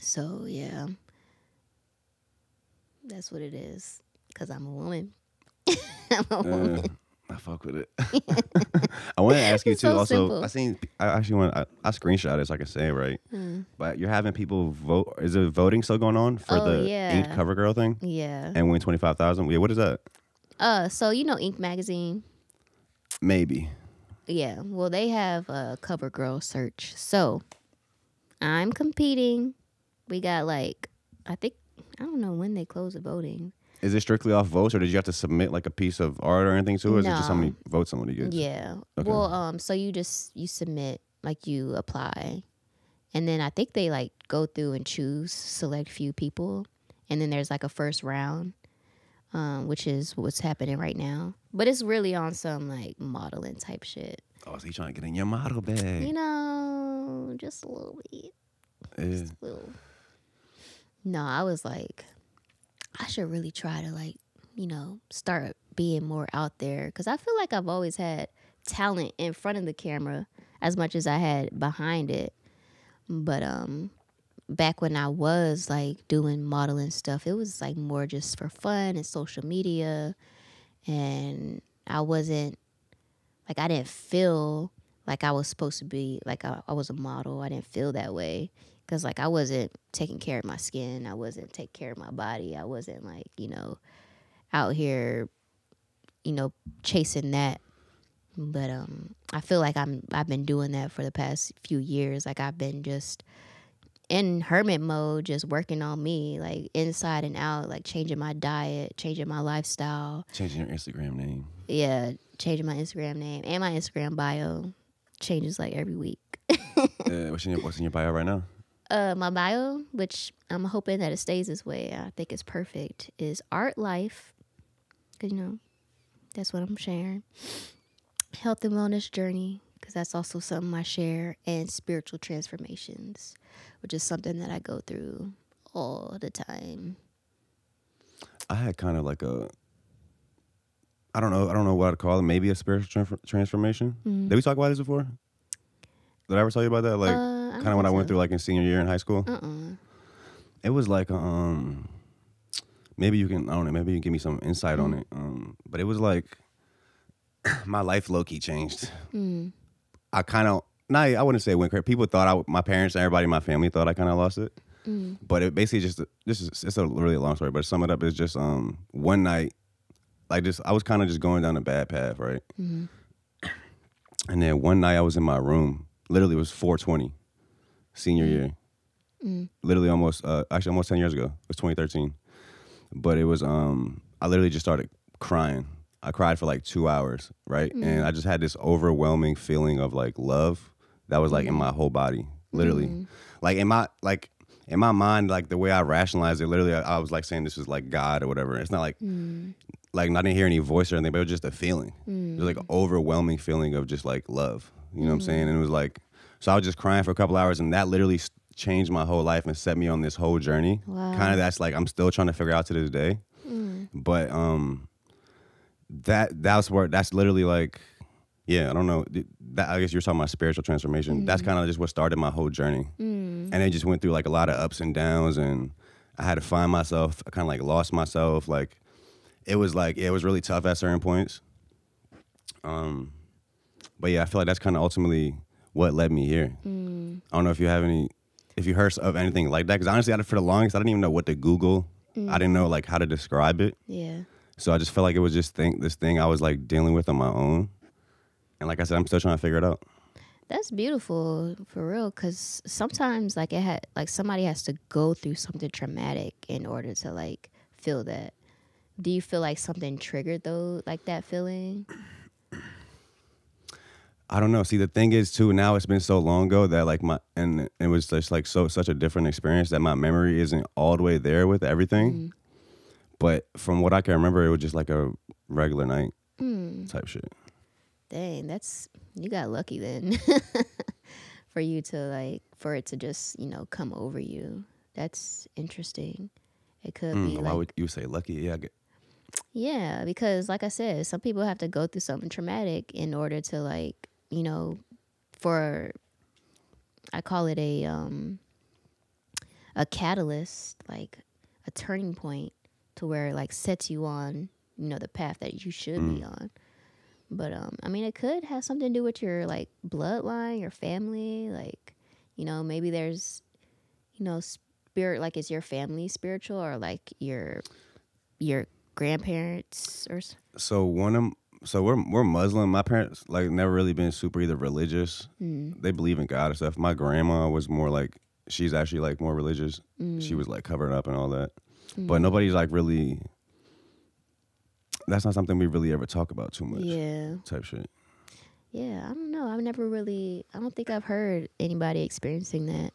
So yeah, that's what it is. Cause I'm a woman. I'm a woman. I fuck with it. I want to ask you It's too. so Also, simple. I actually want. I screenshot it so I can say it right. But you're having people vote. Is it voting still going on for Oh, the yeah. Inked cover girl thing Yeah. and win 25,000? Yeah, what is that? So Ink magazine. Maybe. Yeah. Well, they have a cover girl search. So I'm competing. We got like I don't know when they close the voting. Is it strictly off votes, or did you have to submit like a piece of art or anything to it? Or is it just how No. many votes somebody gets? Yeah. Okay. Well, so you submit, like you apply, and then I think they like go through and select few people, and then there's like a first round, which is what's happening right now. But it's really on some like modeling type shit. Oh, so you trying to get in your model bag? Just a little bit. Yeah. Just a little. No, I was like, I should really try to like, start being more out there. Because I feel like I've always had talent in front of the camera as much as I had behind it. But back when I was like doing modeling stuff, it was like more just for fun and social media. And I wasn't, like I didn't feel like I was supposed to be, like I was a model. I didn't feel that way. Because, like, I wasn't taking care of my skin. I wasn't taking care of my body. I wasn't, like, out here, chasing that. But I feel like I've been doing that for the past few years. Like, I've been just in hermit mode, just working on me, like, inside and out, like, changing my diet, changing my lifestyle. Changing your Instagram name. Yeah, changing my Instagram name. And my Instagram bio changes, like, every week. What's in your bio right now? My bio, which I'm hoping that it stays this way, I think it's perfect, is art life. Because, that's what I'm sharing. Health and wellness journey, because that's also something I share. And spiritual transformations, which is something that I go through all the time. I had kind of like I don't know what I'd call it. Maybe a spiritual transformation. Did we talk about this before? Did I ever tell you about that? Like, I kind don't of what think I went so. through, like in senior year in high school. It was like, maybe you can, I don't know, maybe you can give me some insight on it. But it was like, my life low key changed. I kind of, I wouldn't say it went crazy. People thought my parents and everybody in my family thought I kind of lost it. But it basically it's a really long story. But to sum it up, it's just one night, like I was kind of just going down a bad path, right? And then one night I was in my room. Literally, it was 420, senior year. Literally almost 10 years ago. It was 2013. But it was I literally just started crying. I cried for like 2 hours, right? And I just had this overwhelming feeling of like love that was like in my whole body, literally. Like in my mind, like the way I rationalized it, literally I was like saying this is like God or whatever. It's not like I didn't hear any voice or anything, but it was just a feeling. It was like an overwhelming feeling of just like love. You know what I'm saying? And it was like, so I was just crying for a couple hours, and that literally changed my whole life and set me on this whole journey. Wow. Kind of that's like I'm still trying to figure out to this day. But that's literally like, yeah, I don't know. I guess you're talking about spiritual transformation. That's kind of just what started my whole journey. And it just went through like a lot of ups and downs, and I had to find myself. I kind of like lost myself. Like it was really tough at certain points. But yeah, I feel like that's kind of ultimately what led me here. I don't know if you heard of anything like that, because honestly, for the longest, I didn't even know what to Google. I didn't know like how to describe it. Yeah. So I just felt like it was just this thing I was like dealing with on my own. And like I said, I'm still trying to figure it out. That's beautiful, for real, because sometimes like somebody has to go through something traumatic in order to like feel that. Do you feel like something triggered though, like that feeling? I don't know. See, the thing is too, now it's been so long ago that like and it was just like such a different experience that my memory isn't all the way there with everything. But from what I can remember, it was just like a regular night type shit. Dang, you got lucky then. For it to just, come over you. That's interesting. It could be Why would you say lucky? Yeah, yeah, because like I said, some people have to go through something traumatic in order to like, I call it a catalyst, like a turning point to where it like sets you on, the path that you should be on. But I mean, it could have something to do with your like bloodline, your family, like, maybe there's, spirit, like is your family spiritual, or like your grandparents or so we're Muslim. My parents like never really been super either religious. They believe in God and stuff. My grandma was more like, she's actually like more religious. She was like covered up and all that. But nobody's like really, that's not something we really ever talk about too much. Yeah. Type shit. Yeah, I don't know. I don't think I've heard anybody experiencing that,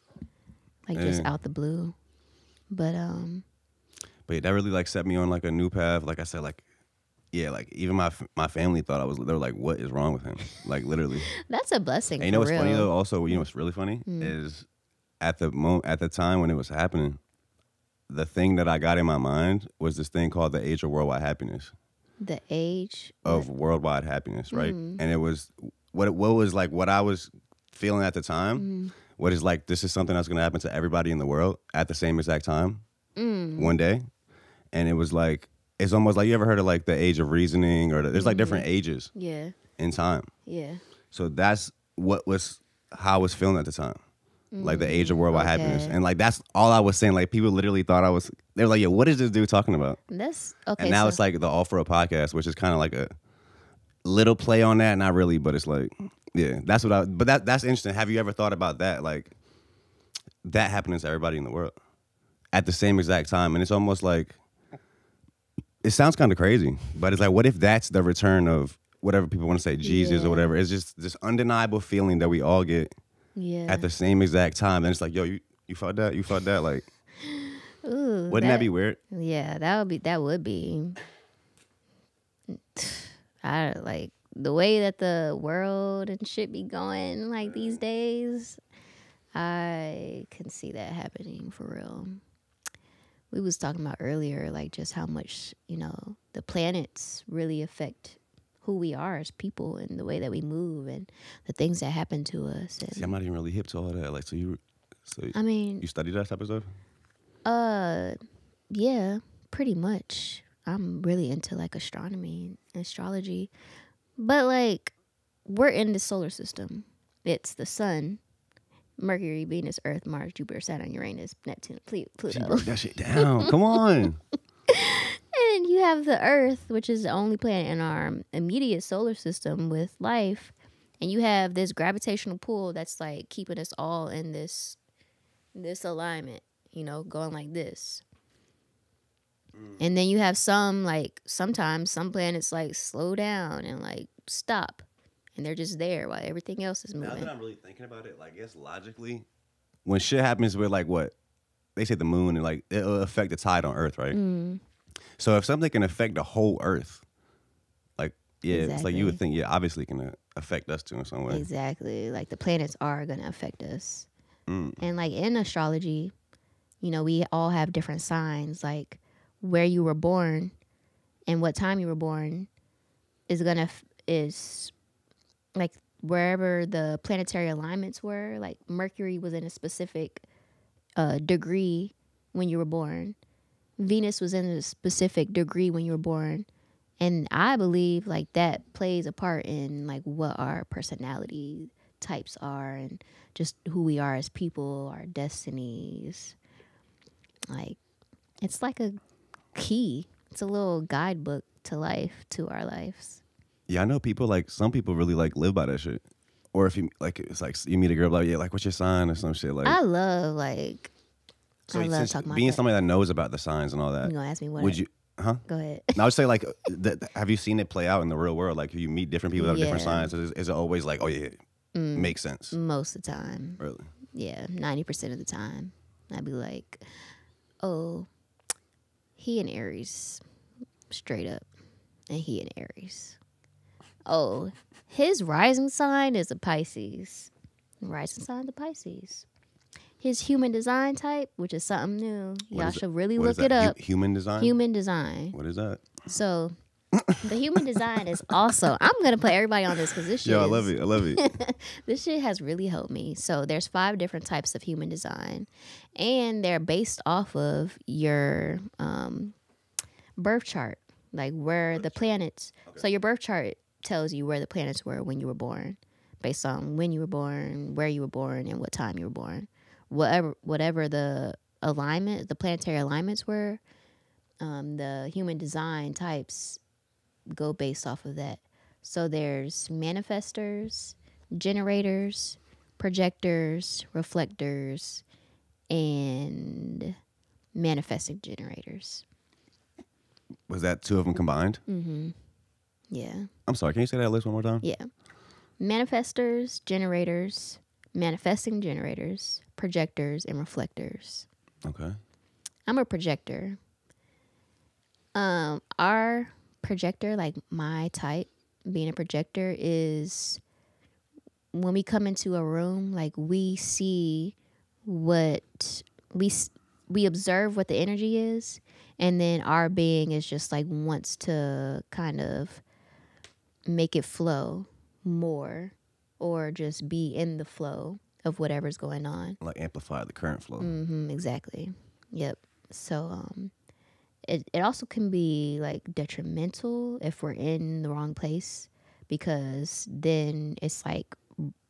like just out the blue. But yeah, that really like set me on like a new path. Like I said, like, yeah, like even my family thought they were like, what is wrong with him? Like literally. That's a blessing. And what's funny though? Also, what's really funny is at the time when it was happening, the thing that I got in my mind was this thing called the age of worldwide happiness. The age of worldwide happiness, right? And it was what was like what I was feeling at the time. What is like, this is something that's going to happen to everybody in the world at the same exact time, one day. And it was like, it's almost like, you ever heard of like the age of reasoning, or there's like different ages in time. Yeah. So that's how I was feeling at the time. Like the age of worldwide happiness. And like, that's all I was saying. Like people literally thought they were like, yo, what is this dude talking about? That's okay. And now it's like the Off-Road podcast, which is kind of like a little play on that. Not really, but it's like, yeah, that's interesting. Have you ever thought about that? Like that happening to everybody in the world at the same exact time. And it's almost like, it sounds kind of crazy, but it's like, what if that's the return of whatever people want to say, Jesus or whatever? It's just this undeniable feeling that we all get at the same exact time. And it's like, yo, you felt that? You felt that? Like, ooh, wouldn't that be weird? Yeah, that would be. I like the way that the world and shit be going like these days. I can see that happening for real. we was talking about earlier, like just how much, the planets really affect who we are as people and the way that we move and the things that happen to us. And, See, I'm not even really hip to all that. Like, so you studied that type of stuff? Yeah, pretty much. I'm really into like astronomy and astrology. But like we're in the solar system. It's the sun, Mercury, Venus, Earth, Mars, Jupiter, Saturn, Uranus, Neptune, Pluto. She broke that shit down. Come on. And you have the Earth, which is the only planet in our immediate solar system with life. And you have this gravitational pull that's like keeping us all in this alignment, going like this. And then you have sometimes some planets like slow down and like stop. And they're just there while everything else is moving. Now that I'm really thinking about it, like, I guess logically, when shit happens with like what they say the moon and like it'll affect the tide on Earth, right? So if something can affect the whole Earth, like it's like you would think, obviously it can affect us too in some way. Exactly, like the planets are gonna affect us. And like in astrology, we all have different signs. Like where you were born and what time you were born is like wherever the planetary alignments were. Like Mercury was in a specific degree when you were born. Venus was in a specific degree when you were born. And I believe like that plays a part in like what our personality types are and just who we are as people, our destinies. Like it's like a key. It's a little guidebook to life, to our lives. Yeah, I know people like some people really like live by that shit. Or if you like, it's like you meet a girl like, like what's your sign or some shit like. I love talking about being that. somebody that knows about the signs and all that. You gonna ask me what? Would you? Huh? Go ahead. I would say like, have you seen it play out in the real world? Like, if you meet different people that have different Yeah. signs, is it always like, oh yeah, makes sense? Most of the time. Really? Yeah, 90% of the time. I'd be like, oh, he an Aries, straight up, and he an Aries. Oh, his rising sign is a Pisces. Rising sign a Pisces. His human design type, which is something new. Y'all should really look it up. Human design? Human design. What is that? So, the human design is also, I'm going to put everybody on this because this shit Yo, I love it. This shit has really helped me. So, there's 5 different types of human design. And they're based off of your birth chart. Like where the planets. Okay. So, your birth chart tells you where the planets were when you were born. Based on when you were born, where you were born, and what time you were born. Whatever the alignment, the planetary alignments were, the human design types go based off of that. So there's manifestors, generators, projectors, reflectors, and manifesting generators. Was that 2 of them combined? Mm-hmm. Yeah. I'm sorry, can you say that list one more time? Yeah. Manifestors, generators, manifesting generators, projectors, and reflectors. Okay. I'm a projector. Our projector, like my type, being a projector, is when we come into a room, like we see what we observe what the energy is, and then our being is just like wants to kind of make it flow more or just be in the flow of whatever's going on. Like amplify the current flow. Mm-hmm, exactly. Yep. So it also can be like detrimental if we're in the wrong place, because then it's like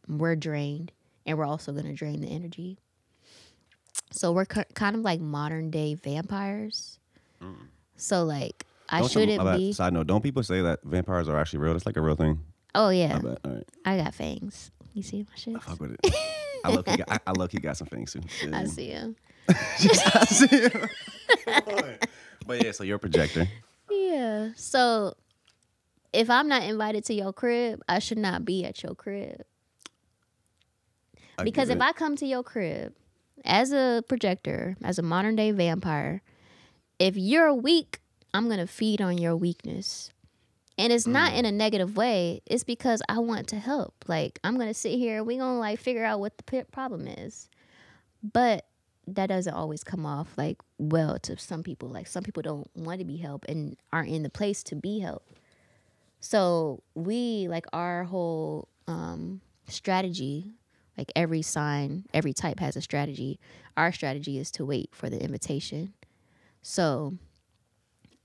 we're drained and we're also going to drain the energy. So we're kind of like modern day vampires. So like I shouldn't be. Side note, don't people say that vampires are actually real? It's like a real thing. Oh yeah. All right. I got fangs. You see my shit? I fuck with it. I low-key got some fangs too. Yeah. I see him. I see him. But yeah, so you're a projector. Yeah. So if I'm not invited to your crib, I should not be at your crib. Because if I come to your crib as a projector, as a modern day vampire, if you're weak, I'm going to feed on your weakness. And it's not in a negative way. It's because I want to help. Like, I'm going to sit here and we're going to like figure out what the problem is. But that doesn't always come off like well to some people. Like some people don't want to be helped and aren't in the place to be helped. So we like our whole strategy, like every sign, every type has a strategy. Our strategy is to wait for the invitation. So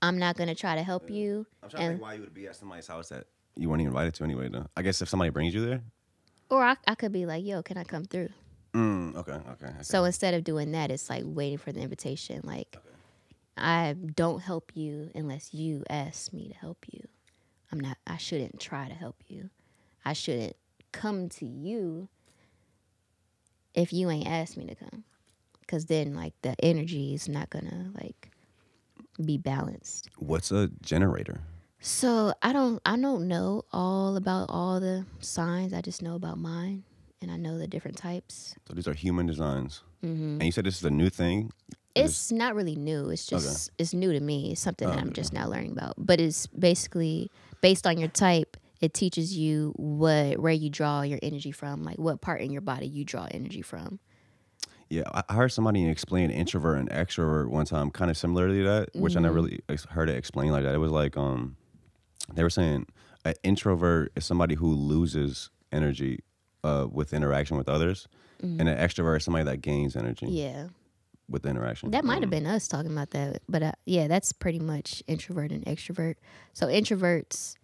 I'm not gonna try to help you. I'm trying to think why you would be at somebody's house that you weren't even invited to anyway, though. I guess if somebody brings you there. Or I could be like, yo, can I come through? Okay. So instead of doing that, it's like waiting for the invitation. Like, I don't help you unless you ask me to help you. I shouldn't try to help you. I shouldn't come to you if you ain't asked me to come. Because then, like, the energy is not going to, like, be balanced. What's a generator? So I don't know all about all the signs. I just know about mine, and I know the different types. So these are human designs. Mm-hmm. And you said this is a new thing? It's not really new. It's just it's new to me. It's something that I'm just now learning about. But it's basically based on your type. It teaches you where you draw your energy from, like what part in your body you draw energy from. Yeah, I heard somebody explain introvert and extrovert one time, kind of similar to that, which I never really heard it explained like that. It was like they were saying an introvert is somebody who loses energy with interaction with others, and an extrovert is somebody that gains energy. Yeah. With interaction. That might have been us talking about that. But yeah, that's pretty much introvert and extrovert. So introverts,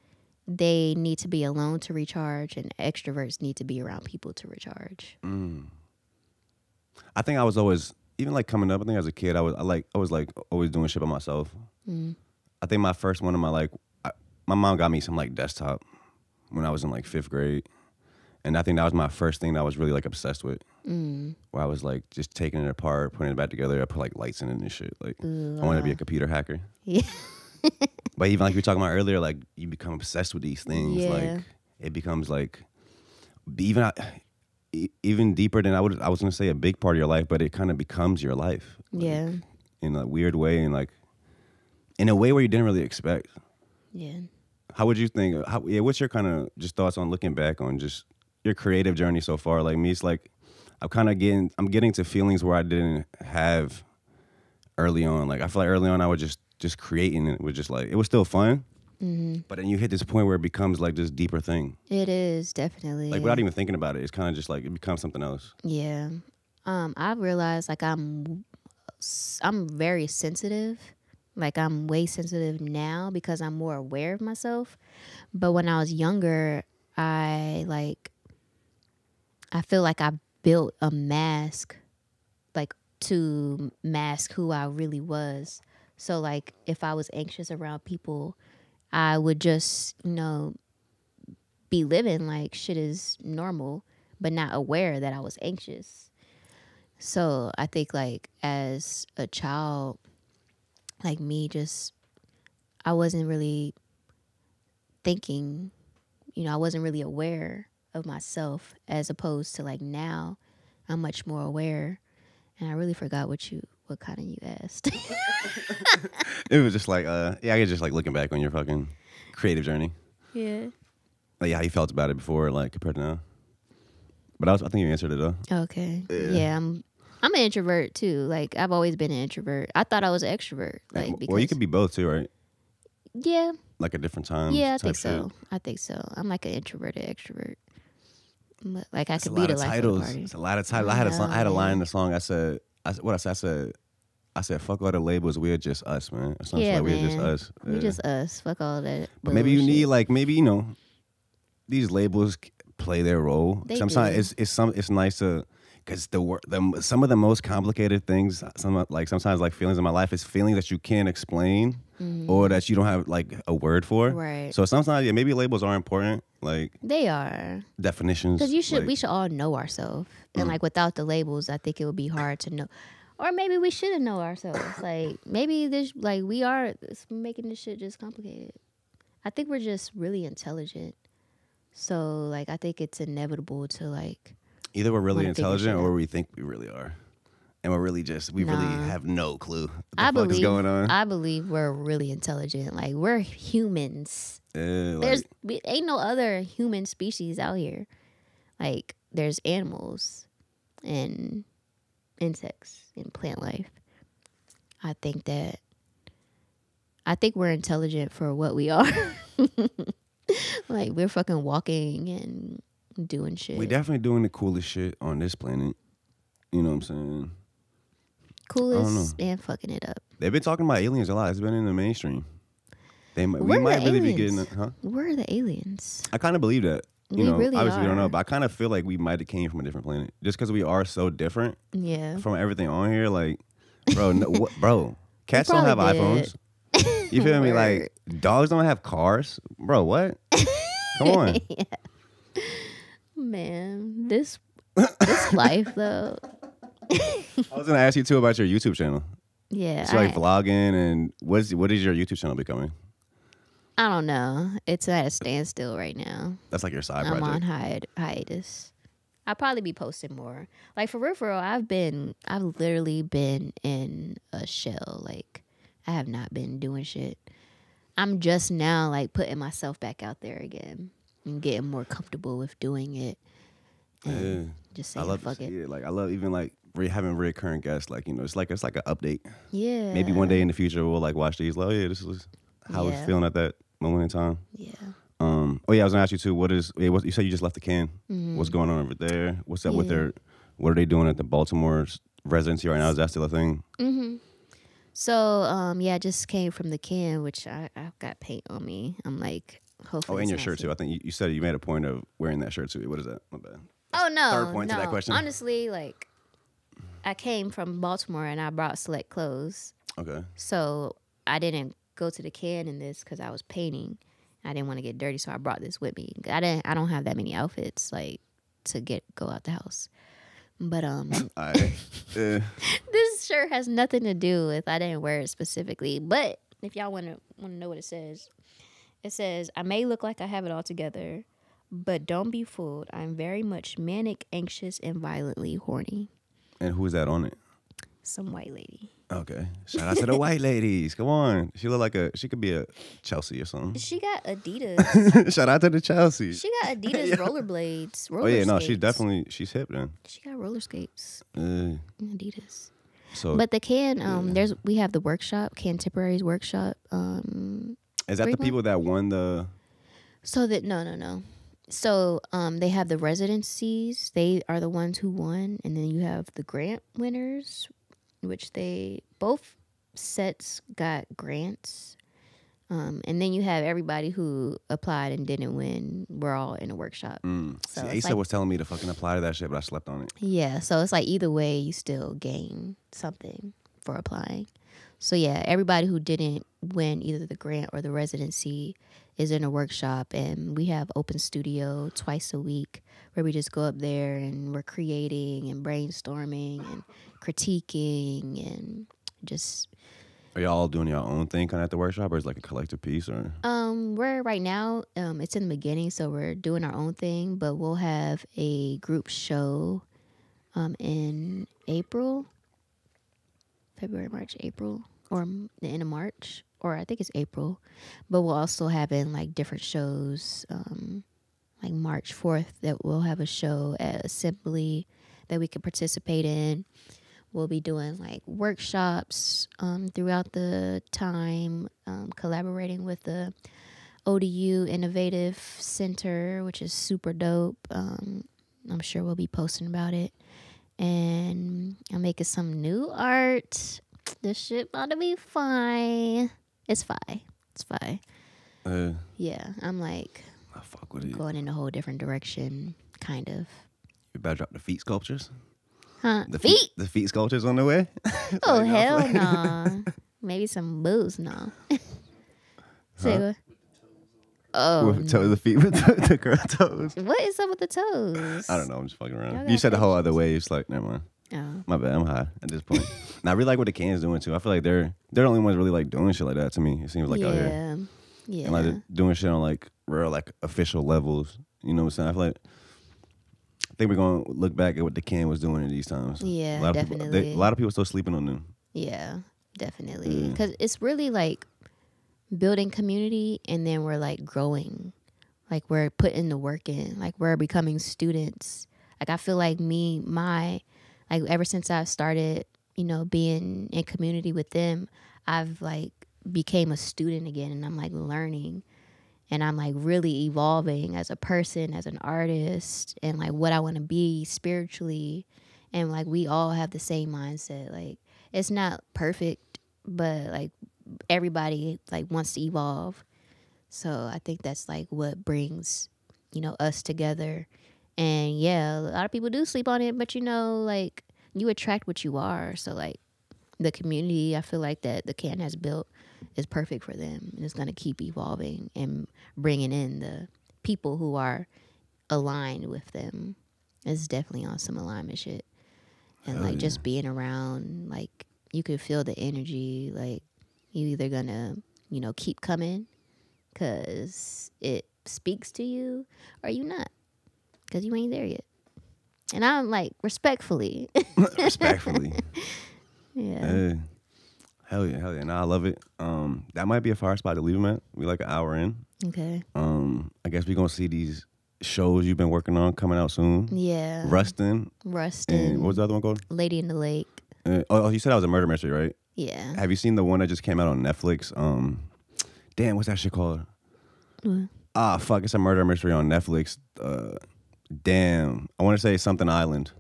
they need to be alone to recharge, and extroverts need to be around people to recharge. I think I was always, even like coming up, I think as a kid, I was always doing shit by myself. I think my first one of my my mom got me some like desktop when I was in like 5th grade. And I think that was my first thing that I was really like obsessed with. Where I was like just taking it apart, putting it back together. I put like lights in it and shit. Like I wanted to be a computer hacker. Yeah. But even like you were talking about earlier, like you become obsessed with these things. Yeah. Like it becomes like even deeper than I was gonna say a big part of your life, but it kind of becomes your life. Like, Yeah. In a weird way, and like in a way where you didn't really expect. Yeah. How would you think? What's your kind of just thoughts on looking back on just your creative journey so far? Like me, it's like I'm getting to feelings where I didn't have early on. Like I feel like early on I was just creating, and it was just like it was still fun. But then you hit this point where it becomes like this deeper thing. It is definitely. Like without even thinking about it, it's kind of just like it becomes something else. Yeah. I've realized like I'm very sensitive. Like I'm way sensitive now because I'm more aware of myself. But when I was younger, I feel like I built a mask like to mask who I really was. So like if I was anxious around people, I would just, be living like shit is normal, but not aware that I was anxious. So I think like as a child, like me, I wasn't really thinking, I wasn't really aware of myself, as opposed to like now I'm much more aware. And I really forgot what kind of you asked. It was just like, I guess just like looking back on your fucking creative journey. Yeah. Like how you felt about it before, like compared to now. But I think you answered it though. Okay. Yeah, I'm an introvert too. Like I've always been an introvert. I thought I was an extrovert. Like because, well, you could be both too, right? Yeah. Like at different times. Yeah, I think so. I think so. I'm like an introverted extrovert. But like I could be the life of the party. It's a lot of titles. I had a line in the song. I said, fuck all the labels. We're just us, man. Or something like, we're just us. We just us. Fuck all that. But maybe you need these labels play their role. Sometimes it's nice to, because some of the most complicated things, sometimes like feelings in my life is feelings that you can't explain or that you don't have like a word for. Right. So sometimes maybe labels are important. Like they are definitions. Because we should all know ourselves, and like without the labels, I think it would be hard to know. Or maybe we shouldn't know ourselves. Like maybe this, like we are making this shit just complicated. I think we're just really intelligent. So like I think it's inevitable to like either we're really intelligent or we think we really are, and really have no clue what the fuck is going on. I believe we're really intelligent. Like we're humans. Ain't no other human species out here. Like there's animals and insects and plant life. I think we're intelligent for what we are. Like, we're fucking walking and doing shit. We definitely doing the coolest shit on this planet. You know what I'm saying? Coolest and fucking it up. They've been talking about aliens a lot. It's been in the mainstream. We Where are might the really aliens? be getting. Where are the aliens? I kind of believe that. We really obviously we don't are. know, but I kind of feel like we might have came from a different planet just because we are so different. Yeah. From everything on here, like, bro, bro, cats don't have probably did. iPhones. You feel me? Word. Like, dogs don't have cars, bro. What? Come on. Yeah. Man, this life though. I was gonna ask you too about your YouTube channel. Yeah. So like vlogging and what is your YouTube channel becoming? I don't know. It's at a standstill right now. That's like your side I'm project. on hiatus. I'll probably be posting more. Like for real, I've literally been in a shell. Like I have not been doing shit. I'm just now like putting myself back out there again and getting more comfortable with doing it. And just saying, I love fuck it. Like I love even like having recurring guests. Like it's like an update. Yeah. Maybe one day in the future we'll like watch these. Like, oh yeah, this is how we're feeling at that moment in time. Yeah. Oh yeah, I was gonna ask you too. You said you just left the can. Mm-hmm. What's going on over there? What's up with what are they doing at the Baltimore residency right now? Is that still a thing? Mm-hmm. So I just came from the can, which I've got paint on me. I'm like, hopefully. Oh, and your shirt too. I think you said you made a point of wearing that shirt too. What is that? My bad. Oh no. Third point to that question. Honestly, like I came from Baltimore and I brought select clothes. Okay. So I didn't go to the can in this because I was painting. I didn't want to get dirty, so I brought this with me. I don't have that many outfits like to go out the house. But this shirt has nothing to do with. I didn't wear it specifically. But if y'all want to know what it says I may look like I have it all together, but don't be fooled. I'm very much manic, anxious, and violently horny. And who's that on it? Some white lady. Okay. Shout out to the white ladies. Come on. She look like she could be a Chelsea or something. She got Adidas. Shout out to the Chelsea. She got Adidas rollerblades. Oh yeah, no, skates. she's hip then. She got roller skates. Uh, Adidas. so, but the can, we have the workshop, Contemporaries workshop. is that the people that won the? So that no. So they have the residencies. They are the ones who won, and then you have the grant winners, which both sets got grants. And then you have everybody who applied and didn't win. We're all in a workshop. So Asa was telling me to fucking apply to that shit, but I slept on it. Yeah, so it's like either way, you still gain something for applying. So yeah, everybody who didn't win either the grant or the residency is in a workshop, and we have open studio twice a week where we just go up there and we're creating and brainstorming and critiquing and just. Are y'all doing your own thing kind of at the workshop, or is it like a collective piece, or? We're right now, it's in the beginning, so we're doing our own thing, but we'll have a group show in February, March, April, or the end of March, or I think it's April. But we'll also have in like different shows, like March 4th, that we'll have a show at Assembly that we can participate in. We'll be doing like workshops throughout the time, collaborating with the ODU Innovative Center, which is super dope. I'm sure we'll be posting about it. And I'm making some new art. This shit about to be fine. It's fine. Yeah, I'm like I fuck with it. going in a whole different direction, kind of. You better drop the feet sculptures. Huh? The feet sculptures on the way. Oh, Like, hell no. Maybe some booze, no. Say what? Oh, with the feet with the girl toes. what is up with the toes? I don't know. I'm just fucking around. Y'all You got said the whole other way. It's like, never mind. Oh. My bad. I'm high at this point. And I really like what the Can's doing too. I feel like they're the only ones really like doing shit like that to me. It seems like out here. Yeah. And like they're doing shit on like real like official levels. You know what I'm saying? I think we're gonna look back at what the Can was doing in these times. Yeah, a definitely. a lot of people still sleeping on them. Yeah, definitely. Because it's really like building community, and then we're like growing. Like we're putting the work in. Like we're becoming students. Like I feel like Like ever since I started, being in community with them, I've like became a student again, and I'm like learning, and I'm like really evolving as a person, as an artist, and like what I want to be spiritually. And like we all have the same mindset. Like it's not perfect, but like everybody like wants to evolve. So I think that's like what brings, us together. And yeah, a lot of people do sleep on it, but like you attract what you are. So like the community, I feel like that the Can has built is perfect for them, and it's gonna keep evolving and bringing in the people who are aligned with them. It's definitely on some alignment shit, and like just being around, like you could feel the energy. Like you either gonna keep coming because it speaks to you, or you not because you ain't there yet. And I'm like respectfully. Respectfully. Yeah. Hell yeah. Nah, I love it. That might be a fire spot to leave them at. We like an hour in. Okay. I guess we're gonna see these shows you've been working on coming out soon. Yeah. Rustin. And what was the other one called? Lady in the Lake. You said that was a murder mystery, right? Yeah. Have you seen the one that just came out on Netflix? Damn, what's that shit called? Fuck, it's a murder mystery on Netflix. Damn, I want to say something Island.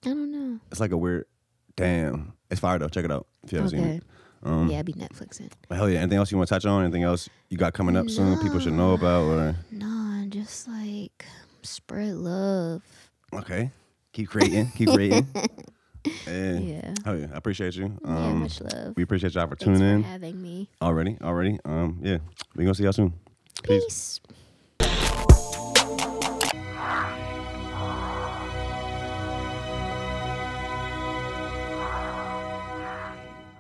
I don't know. It's like a weird. Damn, it's fire though. Check it out if you haven't seen it. Yeah, I'd be Netflixing. Hell yeah. Anything else you want to touch on? Anything else you got coming up soon? People should know about or? No, just like spread love. Okay, keep creating. Yeah. Hell yeah, I appreciate you. Yeah, much love. We appreciate y'all for tuning in. Thanks for having me. Already. Yeah, we gonna see y'all soon. Peace. Peace.